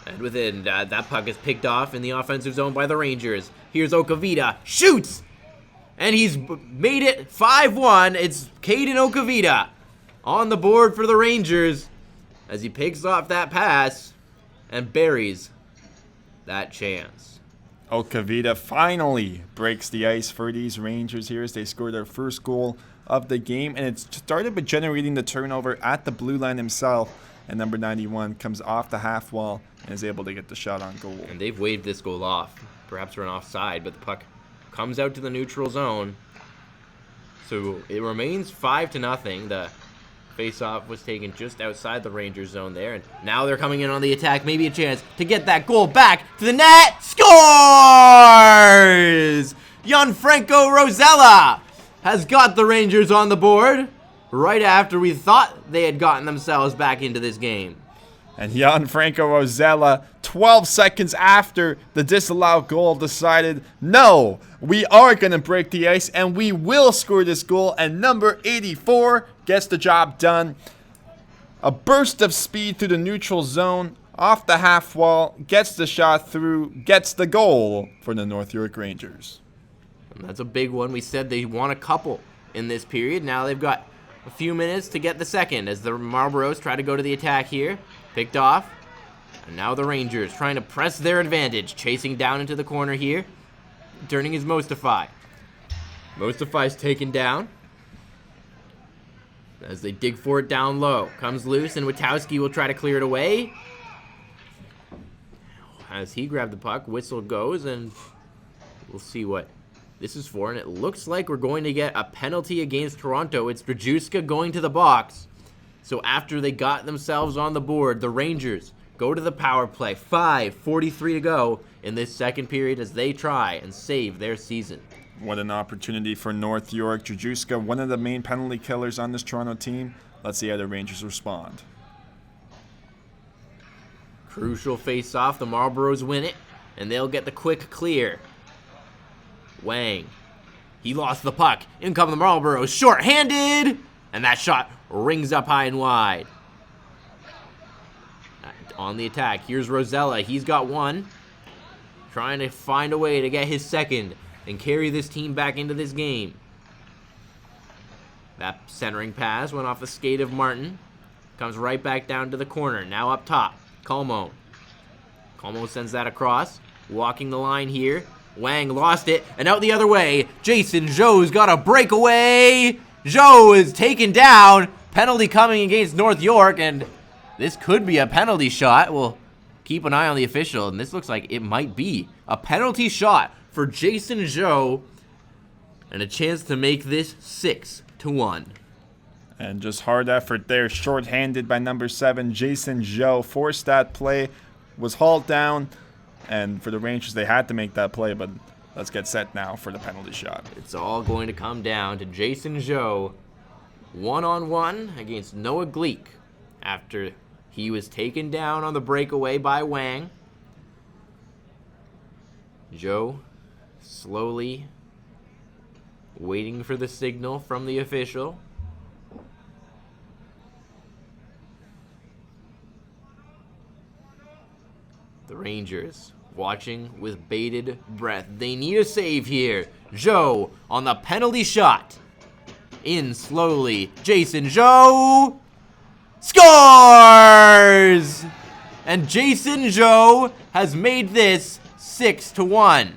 And within, that puck is picked off in the offensive zone by the Rangers. Here's Okavita, shoots! And he's made it 5-1. It's Caden Okavita on the board for the Rangers as he picks off that pass and buries that chance.
Okavita finally breaks the ice for these Rangers here as they score their first goal of the game. And it started by generating the turnover at the blue line himself. And number 91 comes off the half wall and is able to get the shot on goal.
And they've waved this goal off, perhaps for an offside, but the puck comes out to the neutral zone. So it remains 5-0. The face-off was taken just outside the Rangers zone there, and now they're coming in on the attack. Maybe a chance to get that goal back to the net. Scores! Gianfranco Rosella has got the Rangers on the board right after we thought they had gotten themselves back into this game.
And Gianfranco Rosella, 12 seconds after the disallowed goal, decided, no, we are going to break the ice and we will score this goal. And number 84 gets the job done. A burst of speed through the neutral zone, off the half wall, gets the shot through, gets the goal for the North York Rangers.
And that's a big one. We said they won a couple in this period. Now they've got a few minutes to get the second as the Marlboros try to go to the attack here. Picked off. And now the Rangers trying to press their advantage. Chasing down into the corner here. Turning is Mostafai. Mostafai's taken down. As they dig for it down low. Comes loose and Witowski will try to clear it away. As he grabbed the puck, whistle goes and we'll see what this is for. And it looks like we're going to get a penalty against Toronto. It's Drajewska going to the box. So after they got themselves on the board, the Rangers go to the power play. 5:43 to go in this second period as they try and save their season.
What an opportunity for North York. Drajewska, one of the main penalty killers on this Toronto team. Let's see how the Rangers respond.
Crucial face-off. The Marlboros win it. and they'll get the quick clear. Wang. He lost the puck. In come the Marlboros, short-handed! And that shot rings up high and wide. On the attack, here's Rosella. He's got one. Trying to find a way to get his second and carry this team back into this game. That centering pass went off the skate of Martin. Comes right back down to the corner. Now up top, Como. Como sends that across. Walking the line here. Wang lost it, and out the other way, Jason Zhou's got a breakaway. Zhou is taken down. Penalty coming against North York, and this could be a penalty shot. We'll keep an eye on the official, and this looks like it might be a penalty shot for Jason Zhou, and a chance to make this 6-1.
And just hard effort there, short-handed by number 7, Jason Zhou. Forced that play, was hauled down. And for the Rangers, they had to make that play, but let's get set now for the penalty shot.
It's all going to come down to Jason Zhou, one-on-one against Noah Gleek after he was taken down on the breakaway by Wang. Zhou slowly waiting for the signal from the official. The Rangers watching with bated breath. They need a save here. Zhou on the penalty shot. In slowly. Jason Zhou scores! And Jason Zhou has made this 6-1.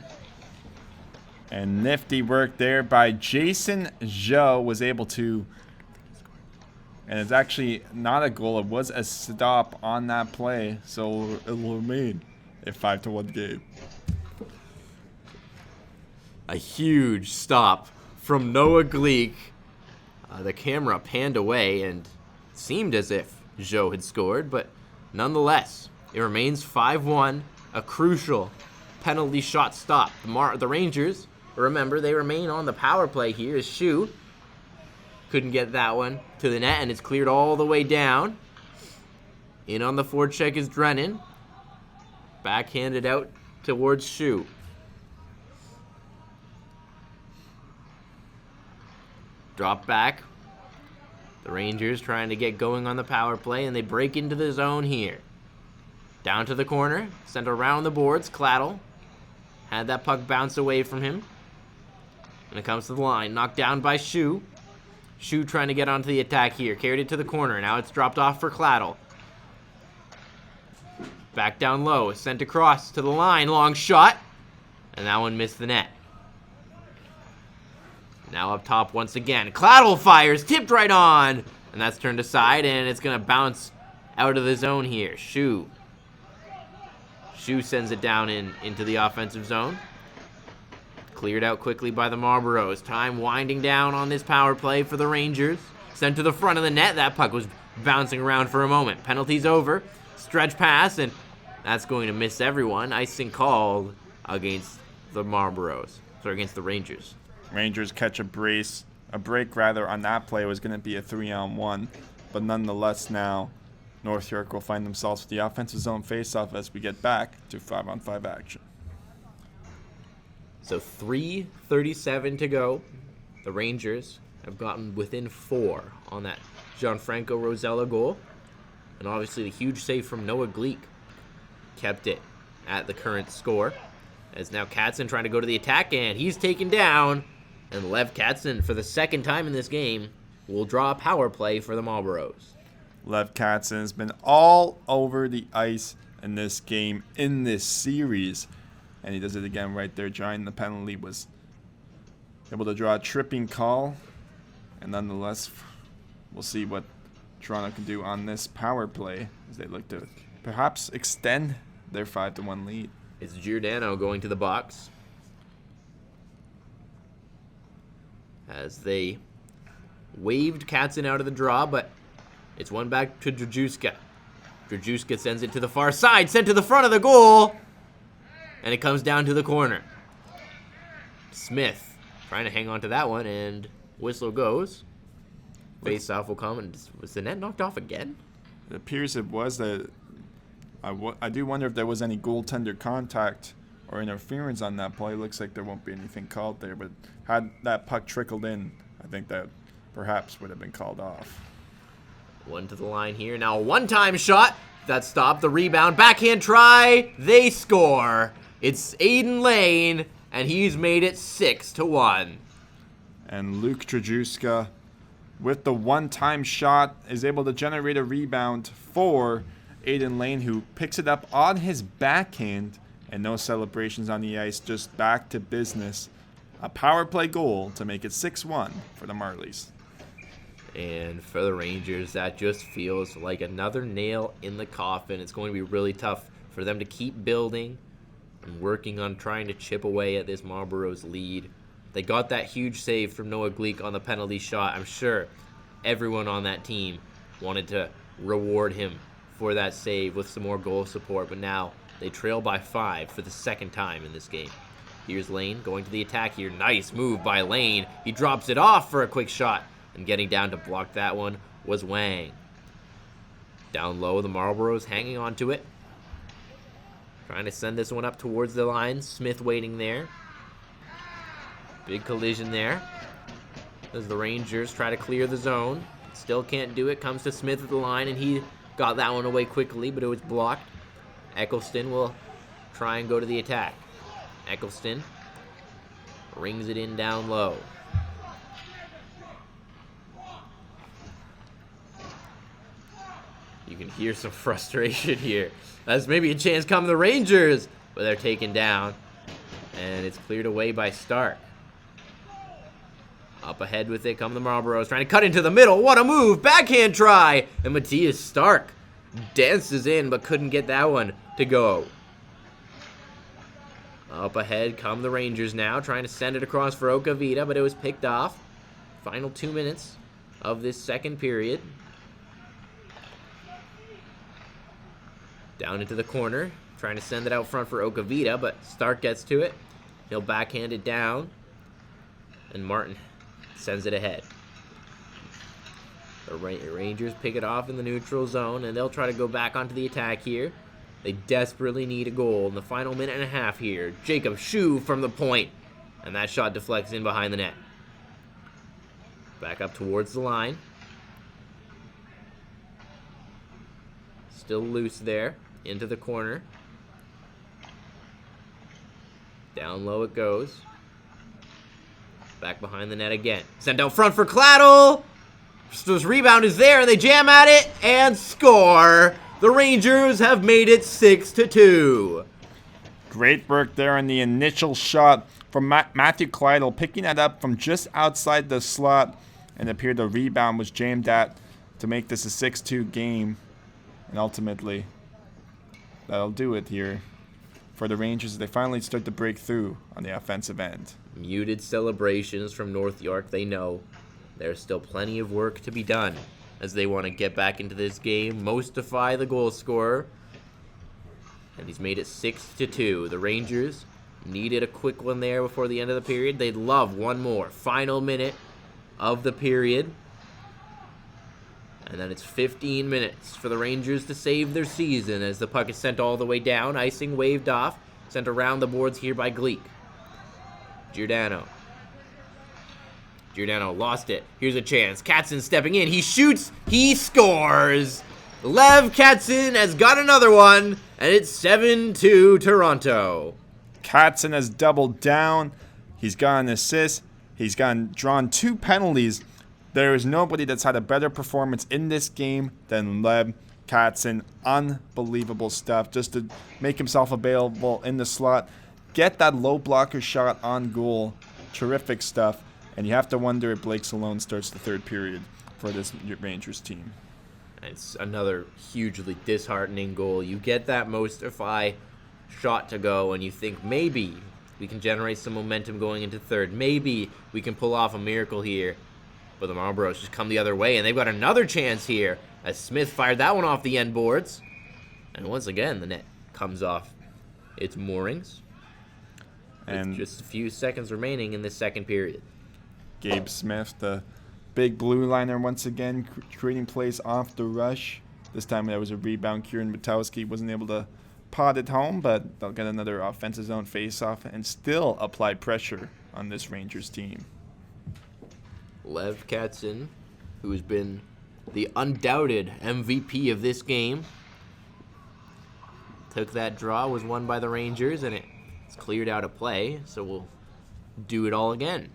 And nifty work there by Jason Zhou, was able to, and it's actually not a goal, it was a stop on that play, so it will remain a 5-1 game.
A huge stop from Noah Gleek. The camera panned away and seemed as if Zhou had scored, but nonetheless, it remains 5-1, a crucial penalty shot stop. The Rangers, remember, they remain on the power play here as Shu couldn't get that one to the net, and it's cleared all the way down. In on the forecheck is Drennan. Backhanded out towards Shu. Drop back. The Rangers trying to get going on the power play, and they break into the zone here. Down to the corner, sent around the boards. Claddle had that puck bounce away from him. And it comes to the line, knocked down by Shu. Shu trying to get onto the attack here. Carried it to the corner. Now it's dropped off for Claddle. Back down low, sent across to the line. Long shot. And that one missed the net. Now up top once again. Claddle fires, tipped right on. And that's turned aside, and it's going to bounce out of the zone here. Shu sends it down into the offensive zone. Cleared out quickly by the Marlboros. Time winding down on this power play for the Rangers. Sent to the front of the net. That puck was bouncing around for a moment. Penalty's over. Stretch pass, and that's going to miss everyone. Icing called against the Marlboros. Sorry, against the Rangers.
Rangers catch a break on that play. It was going to be a 3-on-1, but nonetheless now North York will find themselves with the offensive zone faceoff as we get back to 5-on-5 action.
So 3:37 to go. The Rangers have gotten within 4 on that Gianfranco Rosella goal. And obviously the huge save from Noah Gleek kept it at the current score. As now Katzen trying to go to the attack, and he's taken down. And Lev Katzen, for the second time in this game, will draw a power play for the Marlboros.
Lev Katzen has been all over the ice in this game, in this series. And he does it again right there. Drawing the penalty, was able to draw a tripping call. And nonetheless, we'll see what Toronto can do on this power play as they look to perhaps extend their 5-1 lead.
It's Giordano going to the box as they waved Katzen out of the draw, but it's one back to Drajewska. Drajewska sends it to the far side, sent to the front of the goal, and it comes down to the corner. Smith trying to hang on to that one, and whistle goes. Face-off will come, and was the net knocked off again?
It appears it was. I do wonder if there was any goaltender contact or interference on that play. Looks like there won't be anything called there, but had that puck trickled in, I think that perhaps would have been called off.
One to the line here. Now a one-time shot. That stopped the rebound. Backhand try. They score. It's Aiden Lane, and he's made it 6-1.
And Luke Trajuska, with the one-time shot, is able to generate a rebound for Aiden Lane, who picks it up on his backhand, and no celebrations on the ice, just back to business. A power play goal to make it 6-1 for the Marlies.
And for the Rangers, that just feels like another nail in the coffin. It's going to be really tough for them to keep building and working on trying to chip away at this Marlboros lead. They got that huge save from Noah Gleek on the penalty shot. I'm sure everyone on that team wanted to reward him for that save with some more goal support, but now they trail by 5 for the second time in this game. Here's Lane going to the attack here. Nice move by Lane. He drops it off for a quick shot, and getting down to block that one was Wang. Down low, the Marlboros hanging on to it. Trying to send this one up towards the line. Smith waiting there. Big collision there as the Rangers try to clear the zone. Still can't do it. Comes to Smith at the line, and he got that one away quickly, but it was blocked. Eccleston will try and go to the attack. Eccleston rings it in down low. You can hear some frustration here. That's maybe a chance come to the Rangers, but they're taken down, and it's cleared away by Stark. Up ahead with it come the Marlboros, trying to cut into the middle. What a move! Backhand try! And Matthias Stark dances in, but couldn't get that one to go. Up ahead come the Rangers now, trying to send it across for Okavita, but it was picked off. Final 2 minutes of this second period. Down into the corner, trying to send it out front for Okavita, but Stark gets to it. He'll backhand it down, and Martin sends it ahead. The Rangers pick it off in the neutral zone, and they'll try to go back onto the attack here. They desperately need a goal in the final minute and a half here. Jacob Shue from the point, and that shot deflects in behind the net. Back up towards the line. Still loose there, into the corner. Down low it goes. Back behind the net again. Sent out front for Claddle. This rebound is there, and they jam at it and score. The Rangers have made it 6-2.
Great work there on the initial shot from Matthew Claddle, picking that up from just outside the slot, and it appeared the rebound was jammed at to make this a 6-2 game. And ultimately, that'll do it here for the Rangers as they finally start to break through on the offensive end.
Muted celebrations from North York. They know there's still plenty of work to be done as they want to get back into this game, Mostify the goal scorer. And he's made it 6-2. The Rangers needed a quick one there before the end of the period. They'd love one more. Final minute of the period. And then it's 15 minutes for the Rangers to save their season as the puck is sent all the way down. Icing waved off. Sent around the boards here by Gleek. Giordano lost it. Here's a chance. Katzen stepping in. He shoots. He scores. Lev Katzen has got another one. And it's 7-2 Toronto.
Katzen has doubled down. He's got an assist. He's drawn 2 penalties. There is nobody that's had a better performance in this game than Lev Katzen. Unbelievable stuff. Just to make himself available in the slot. Get that low blocker shot on goal. Terrific stuff. And you have to wonder if Blake Salone starts the third period for this Rangers team.
It's another hugely disheartening goal. You get that Mostify shot to go, and you think maybe we can generate some momentum going into third. Maybe we can pull off a miracle here. But the Marlboros just come the other way, and they've got another chance here as Smith fired that one off the end boards. And once again, the net comes off its moorings. And with just a few seconds remaining in this second period.
Gabe Smith, the big blue liner, once again creating plays off the rush. This time there was a rebound. Kieran Butowski wasn't able to potted home, but they'll get another offensive zone face-off and still apply pressure on this Rangers team.
Lev Katzen, who has been the undoubted MVP of this game, took that draw, was won by the Rangers, and it's cleared out of play, so we'll do it all again.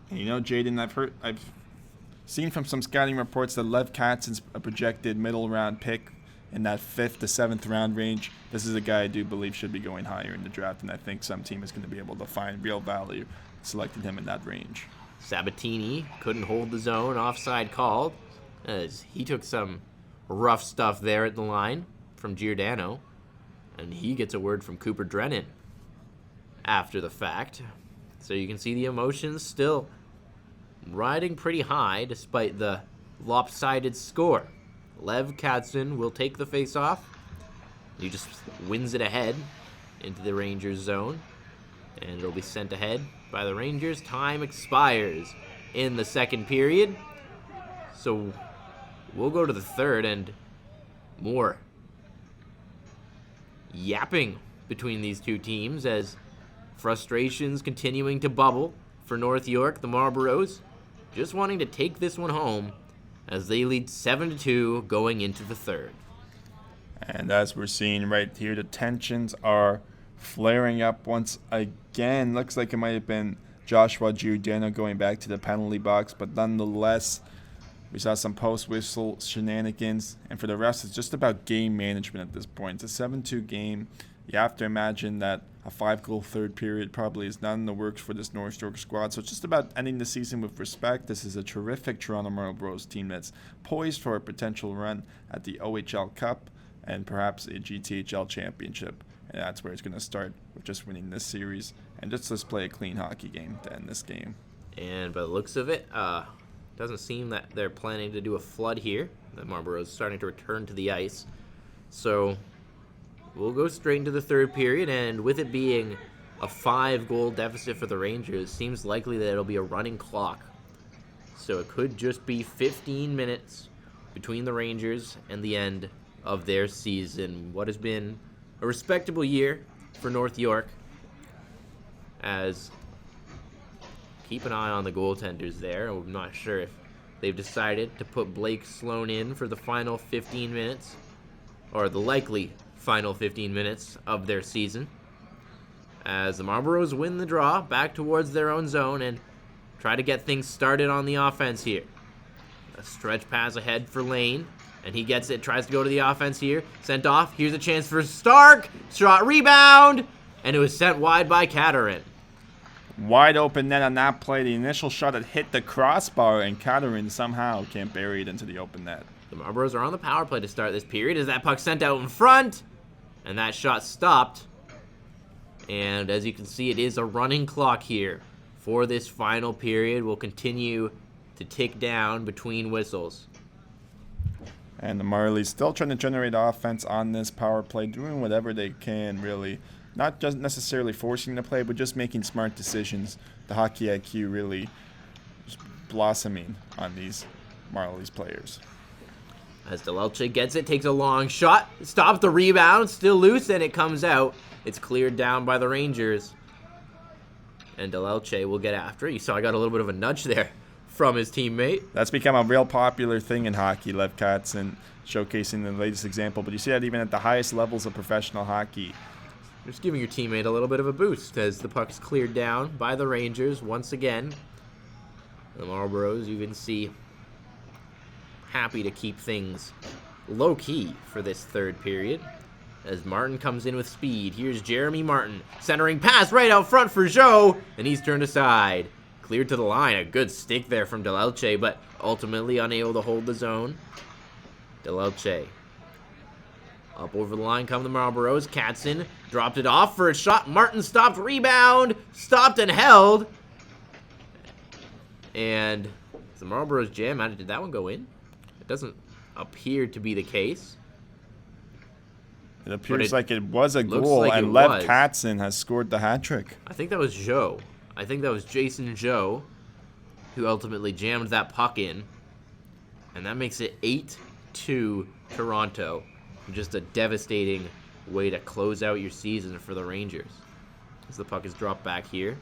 And you know, Jaden, I've seen from some scouting reports that Lev Katzen's a projected middle round pick in that 5th to 7th round range. This is a guy I do believe should be going higher in the draft, and I think some team is going to be able to find real value selecting him in that range.
Sabatini couldn't hold the zone, offside called, as he took some rough stuff there at the line from Giordano, and he gets a word from Cooper Drennan after the fact. So you can see the emotions still riding pretty high despite the lopsided score. Lev Katzen will take the face-off. He just wins it ahead into the Rangers zone, and it'll be sent ahead by the Rangers. Time expires in the second period, so we'll go to the third, and more yapping between these two teams as frustrations continuing to bubble for North York. The Marlboros just wanting to take this one home as they lead 7-2 going into the third.
And as we're seeing right here, the tensions are flaring up once again. Looks like it might have been Joshua Giordano going back to the penalty box, but nonetheless, we saw some post-whistle shenanigans. And for the rest, it's just about game management at this point. It's a 7-2 game. You have to imagine that a 5-goal third period probably is not in the works for this North York squad. So it's just about ending the season with respect. This is a terrific Toronto Marlboros team that's poised for a potential run at the OHL Cup and perhaps a GTHL championship. And that's where it's going to start, with just winning this series. And just let's play a clean hockey game to end this game.
And by the looks of it, doesn't seem that they're planning to do a flood here. The Marlboros is starting to return to the ice. So we'll go straight into the third period, and with it being a 5-goal deficit for the Rangers, seems likely that it'll be a running clock. So it could just be 15 minutes between the Rangers and the end of their season. What has been a respectable year for North York, as keep an eye on the goaltenders there. I'm not sure if they've decided to put Blake Sloan in for the final 15 minutes, or the likely final 15 minutes of their season, as the Marlboros win the draw back towards their own zone and try to get things started on the offense here. A stretch pass ahead for Lane, and he gets it, tries to go to the offense here, sent off. Here's a chance for Stark, shot, rebound, and it was sent wide by Katerin.
Wide open net on that play. The initial shot had hit the crossbar, and Katerin somehow can't bury it into the open net.
The Marlboros are on the power play to start this period as that puck sent out in front, and that shot stopped. And as you can see, it is a running clock here for this final period. Will continue to tick down between whistles.
And the Marlies still trying to generate offense on this power play, doing whatever they can, really. Not just necessarily forcing the play, but just making smart decisions. The hockey IQ really just blossoming on these Marlies players.
As Delelche gets it, takes a long shot, stops the rebound, still loose, and it comes out. It's cleared down by the Rangers. And Delelche will get after it. You saw I got a little bit of a nudge there from his teammate.
That's become a real popular thing in hockey, Lev Katzen showcasing the latest example. But you see that even at the highest levels of professional hockey.
Just giving your teammate a little bit of a boost as the puck's cleared down by the Rangers once again. The Marlboros, you can see, happy to keep things low-key for this third period. As Martin comes in with speed. Here's Jeremy Martin. Centering pass right out front for Joe. And he's turned aside. Cleared to the line. A good stick there from Delelche, but ultimately unable to hold the zone. Delelche. Up over the line come the Marlboros. Katzen dropped it off for a shot. Martin stopped. Rebound. Stopped and held. And the Marlboros jam out. Did that one go in? It doesn't appear to be the case.
It appears like it was a goal,
like
and Lev Katzen has scored the hat trick.
I think that was Joe. I think that was Jason Joe who ultimately jammed that puck in. And that makes it to Toronto. Just a devastating way to close out your season for the Rangers. As the puck is dropped back here.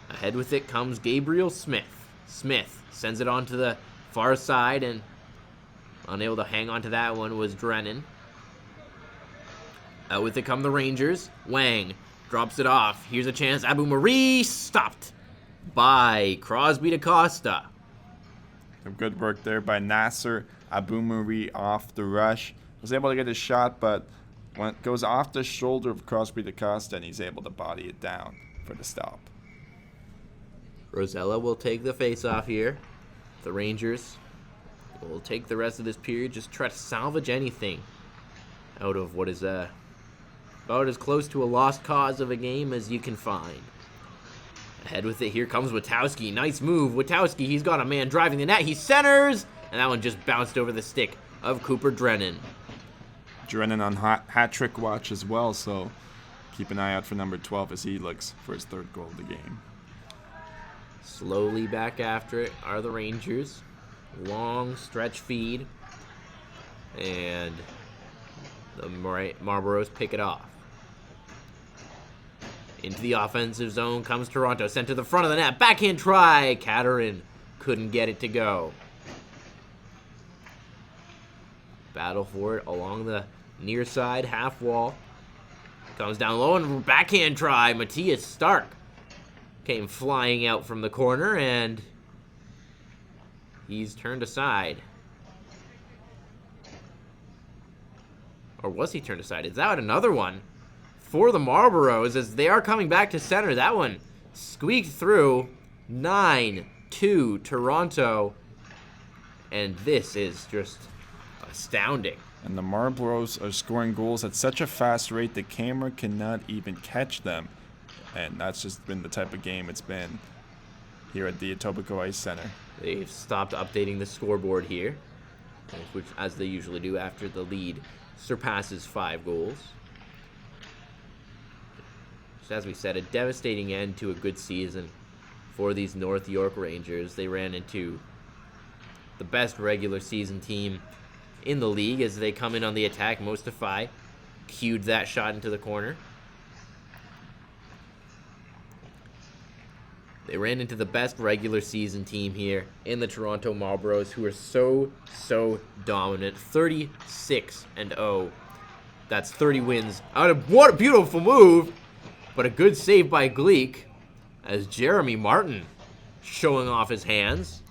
Ahead with it comes Gabriel Smith. Smith sends it on to the far side, and unable to hang on to that one was Drennan. Out with it come the Rangers. Wang drops it off. Here's a chance. Abu Marie stopped by Crosby DaCosta.
Some good work there by Nasser. Abu Marie off the rush. Was able to get a shot, but when it goes off the shoulder of Crosby DaCosta, and he's able to body it down for the stop.
Rosella will take the face-off here. The Rangers will take the rest of this period, just try to salvage anything out of what is about as close to a lost cause of a game as you can find. Ahead with it, here comes Witowski. Nice move. Witowski, he's got a man driving the net. He centers, and that one just bounced over the stick of Cooper Drennan.
Drennan on hat trick watch as well, so keep an eye out for number 12 as he looks for his third goal of the game.
Slowly back after it are the Rangers. Long stretch feed. And the Marlboros pick it off. Into the offensive zone comes Toronto. Sent to the front of the net. Backhand try. Caterin couldn't get it to go. Battle for it along the near side half wall. Comes down low and backhand try. Matthias Stark came flying out from the corner, and he's turned aside. Or was he turned aside? Is that another one for the Marlboros as they are coming back to center? That one squeaked through. 9-2 Toronto. And this is just astounding.
And the Marlboros are scoring goals at such a fast rate the camera cannot even catch them. And that's just been the type of game it's been here at the Etobicoke Ice Center.
They've stopped updating the scoreboard here, which, as they usually do after the lead surpasses 5 goals. So as we said, a devastating end to a good season for these North York Rangers. They ran into the best regular season team in the league as they come in on the attack. Mostafai cued that shot into the corner. They ran into the best regular season team here in the Toronto Marlboros, who are so dominant. 36-0. That's 30 wins. What a beautiful move, but a good save by Gleek as Jeremy Martin showing off his hands.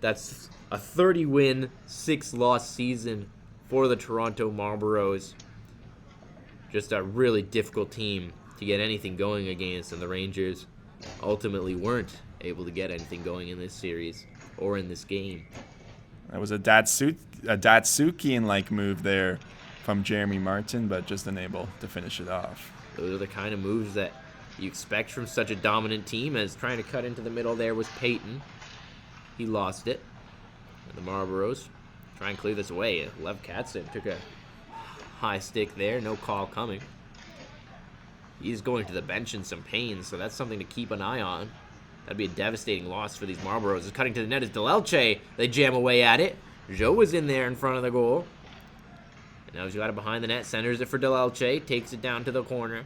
That's a 30-win, 6-loss season for the Toronto Marlboros. Just a really difficult team to get anything going against, and the Rangers ultimately weren't able to get anything going in this series or in this game.
That was a Datsukian-like move there from Jeremy Martin, but just unable to finish it off.
Those are the kind of moves that you expect from such a dominant team, as trying to cut into the middle there was Peyton. He lost it. And the Marlboros try and clear this away. Lev Katzin took a high stick there, no call coming. He's going to the bench in some pain, so that's something to keep an eye on. That'd be a devastating loss for these Marlboros. Is cutting to the net is Delelche. They jam away at it. Joe was in there in front of the goal. And now he's got it behind the net. Centers it for Delelche. Takes it down to the corner.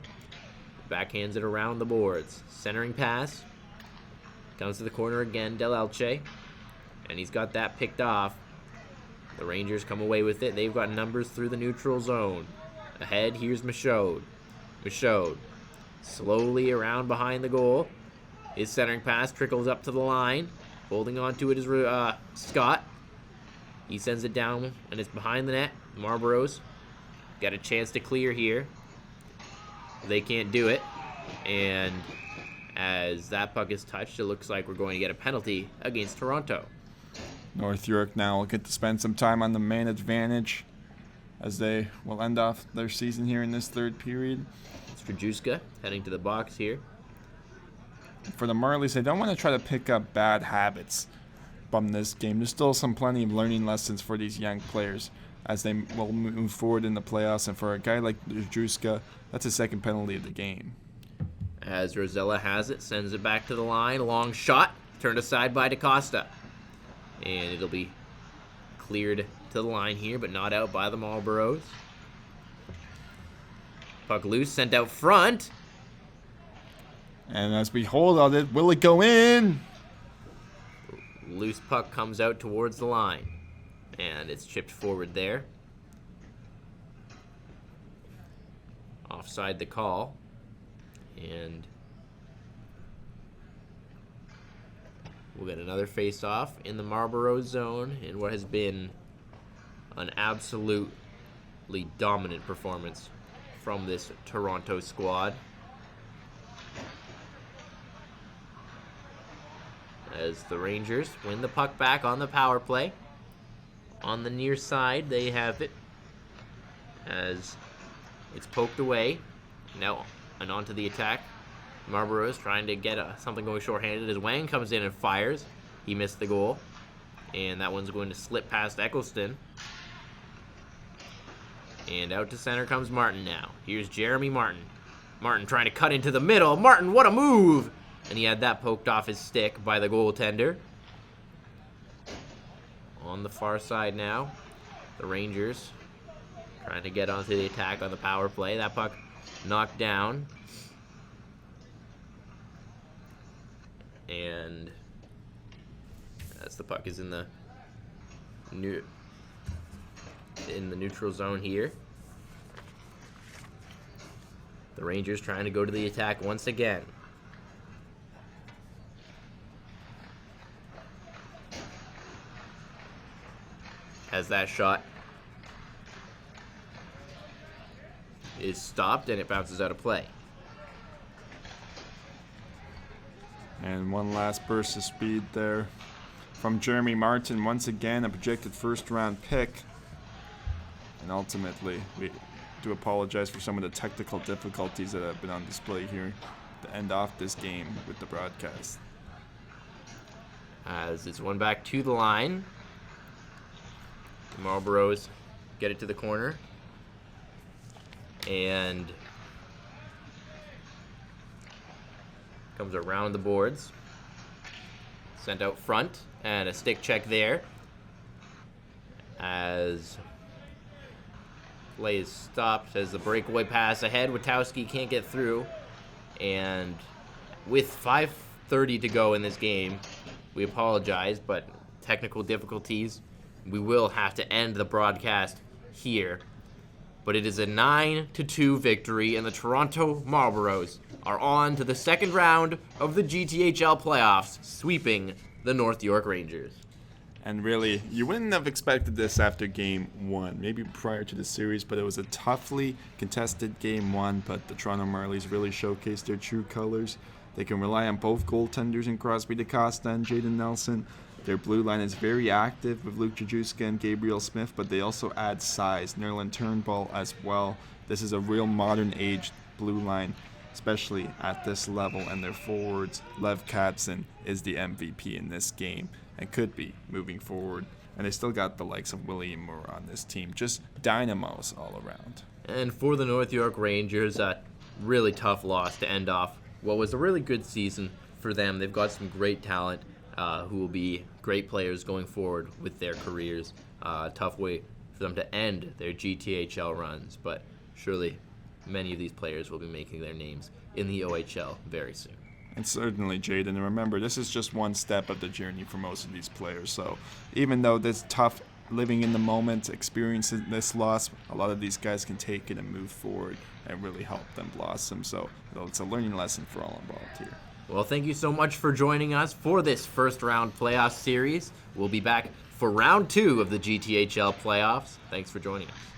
Backhands it around the boards. Centering pass. Comes to the corner again. Delelche. And he's got that picked off. The Rangers come away with it. They've got numbers through the neutral zone. Ahead, here's Michaud. Michaud slowly around behind the goal. His centering pass trickles up to the line. Holding on to it is Scott. He sends it down, and it's behind the net. Marlboros got a chance to clear here. They can't do it. And as that puck is touched, it looks like we're going to get a penalty against Toronto.
North York now will get to spend some time on the man advantage as they will end off their season here in this third period.
Strajuska heading to the box here.
For the Marlies, they don't want to try to pick up bad habits from this game. There's still plenty of learning lessons for these young players as they will move forward in the playoffs. And for a guy like Strajuska, that's his second penalty of the game.
As Rosella has it, sends it back to the line. Long shot, turned aside by DaCosta. And it'll be cleared to the line here, but not out by the Marlboros. Puck loose, sent out front.
And as we hold on it, will it go in?
Loose puck comes out towards the line. And it's chipped forward there. Offside the call. And we'll get another face-off in the Marlboro zone in what has been an absolutely dominant performance from this Toronto squad. As the Rangers win the puck back on the power play. On the near side, they have it as it's poked away. Now, and onto the attack. Marlboros trying to get something going shorthanded as Wang comes in and fires. He missed the goal. And that one's going to slip past Eccleston. And out to center comes Martin now. Here's Jeremy Martin. Martin trying to cut into the middle. Martin, what a move! And he had that poked off his stick by the goaltender. On the far side now, the Rangers trying to get onto the attack on the power play. That puck knocked down. And as the puck is in the neutral zone here. The Rangers trying to go to the attack once again. As that shot is stopped and it bounces out of play.
And one last burst of speed there from Jeremy Martin. Once again, a projected first-round pick. And ultimately, we do apologize for some of the technical difficulties that have been on display here to end off this game with the broadcast.
As it's one back to the line. The Marlboros get it to the corner. And comes around the boards. Sent out front. And a stick check there. As play is stopped as the breakaway pass ahead. Witowski can't get through. And with 5:30 to go in this game, we apologize, but technical difficulties. We will have to end the broadcast here. But it is a 9-2 victory, and the Toronto Marlboros are on to the second round of the GTHL playoffs, sweeping the North York Rangers.
And really, you wouldn't have expected this after game one, maybe prior to the series, but it was a toughly contested game one, but the Toronto Marlies really showcased their true colors. They can rely on both goaltenders in Crosby DaCosta and Jaden Nelson. Their blue line is very active with Luke Jajuska and Gabriel Smith, but they also add size, Nerlin Turnbull as well. This is a real modern-age blue line, especially at this level, and their forwards, Lev Katzen, is the MVP in this game and could be moving forward. And they still got the likes of William Moore on this team, just dynamos all around.
And for the North York Rangers, a really tough loss to end off what was a really good season for them. They've got some great talent who will be great players going forward with their careers. Tough way for them to end their GTHL runs, but surely many of these players will be making their names in the OHL very soon.
And certainly, Jaden, and remember, this is just one step of the journey for most of these players. So even though this tough living in the moment, experiencing this loss, a lot of these guys can take it and move forward and really help them blossom. So it's a learning lesson for all involved here.
Well, thank you so much for joining us for this first round playoff series. We'll be back for round 2 of the GTHL playoffs. Thanks for joining us.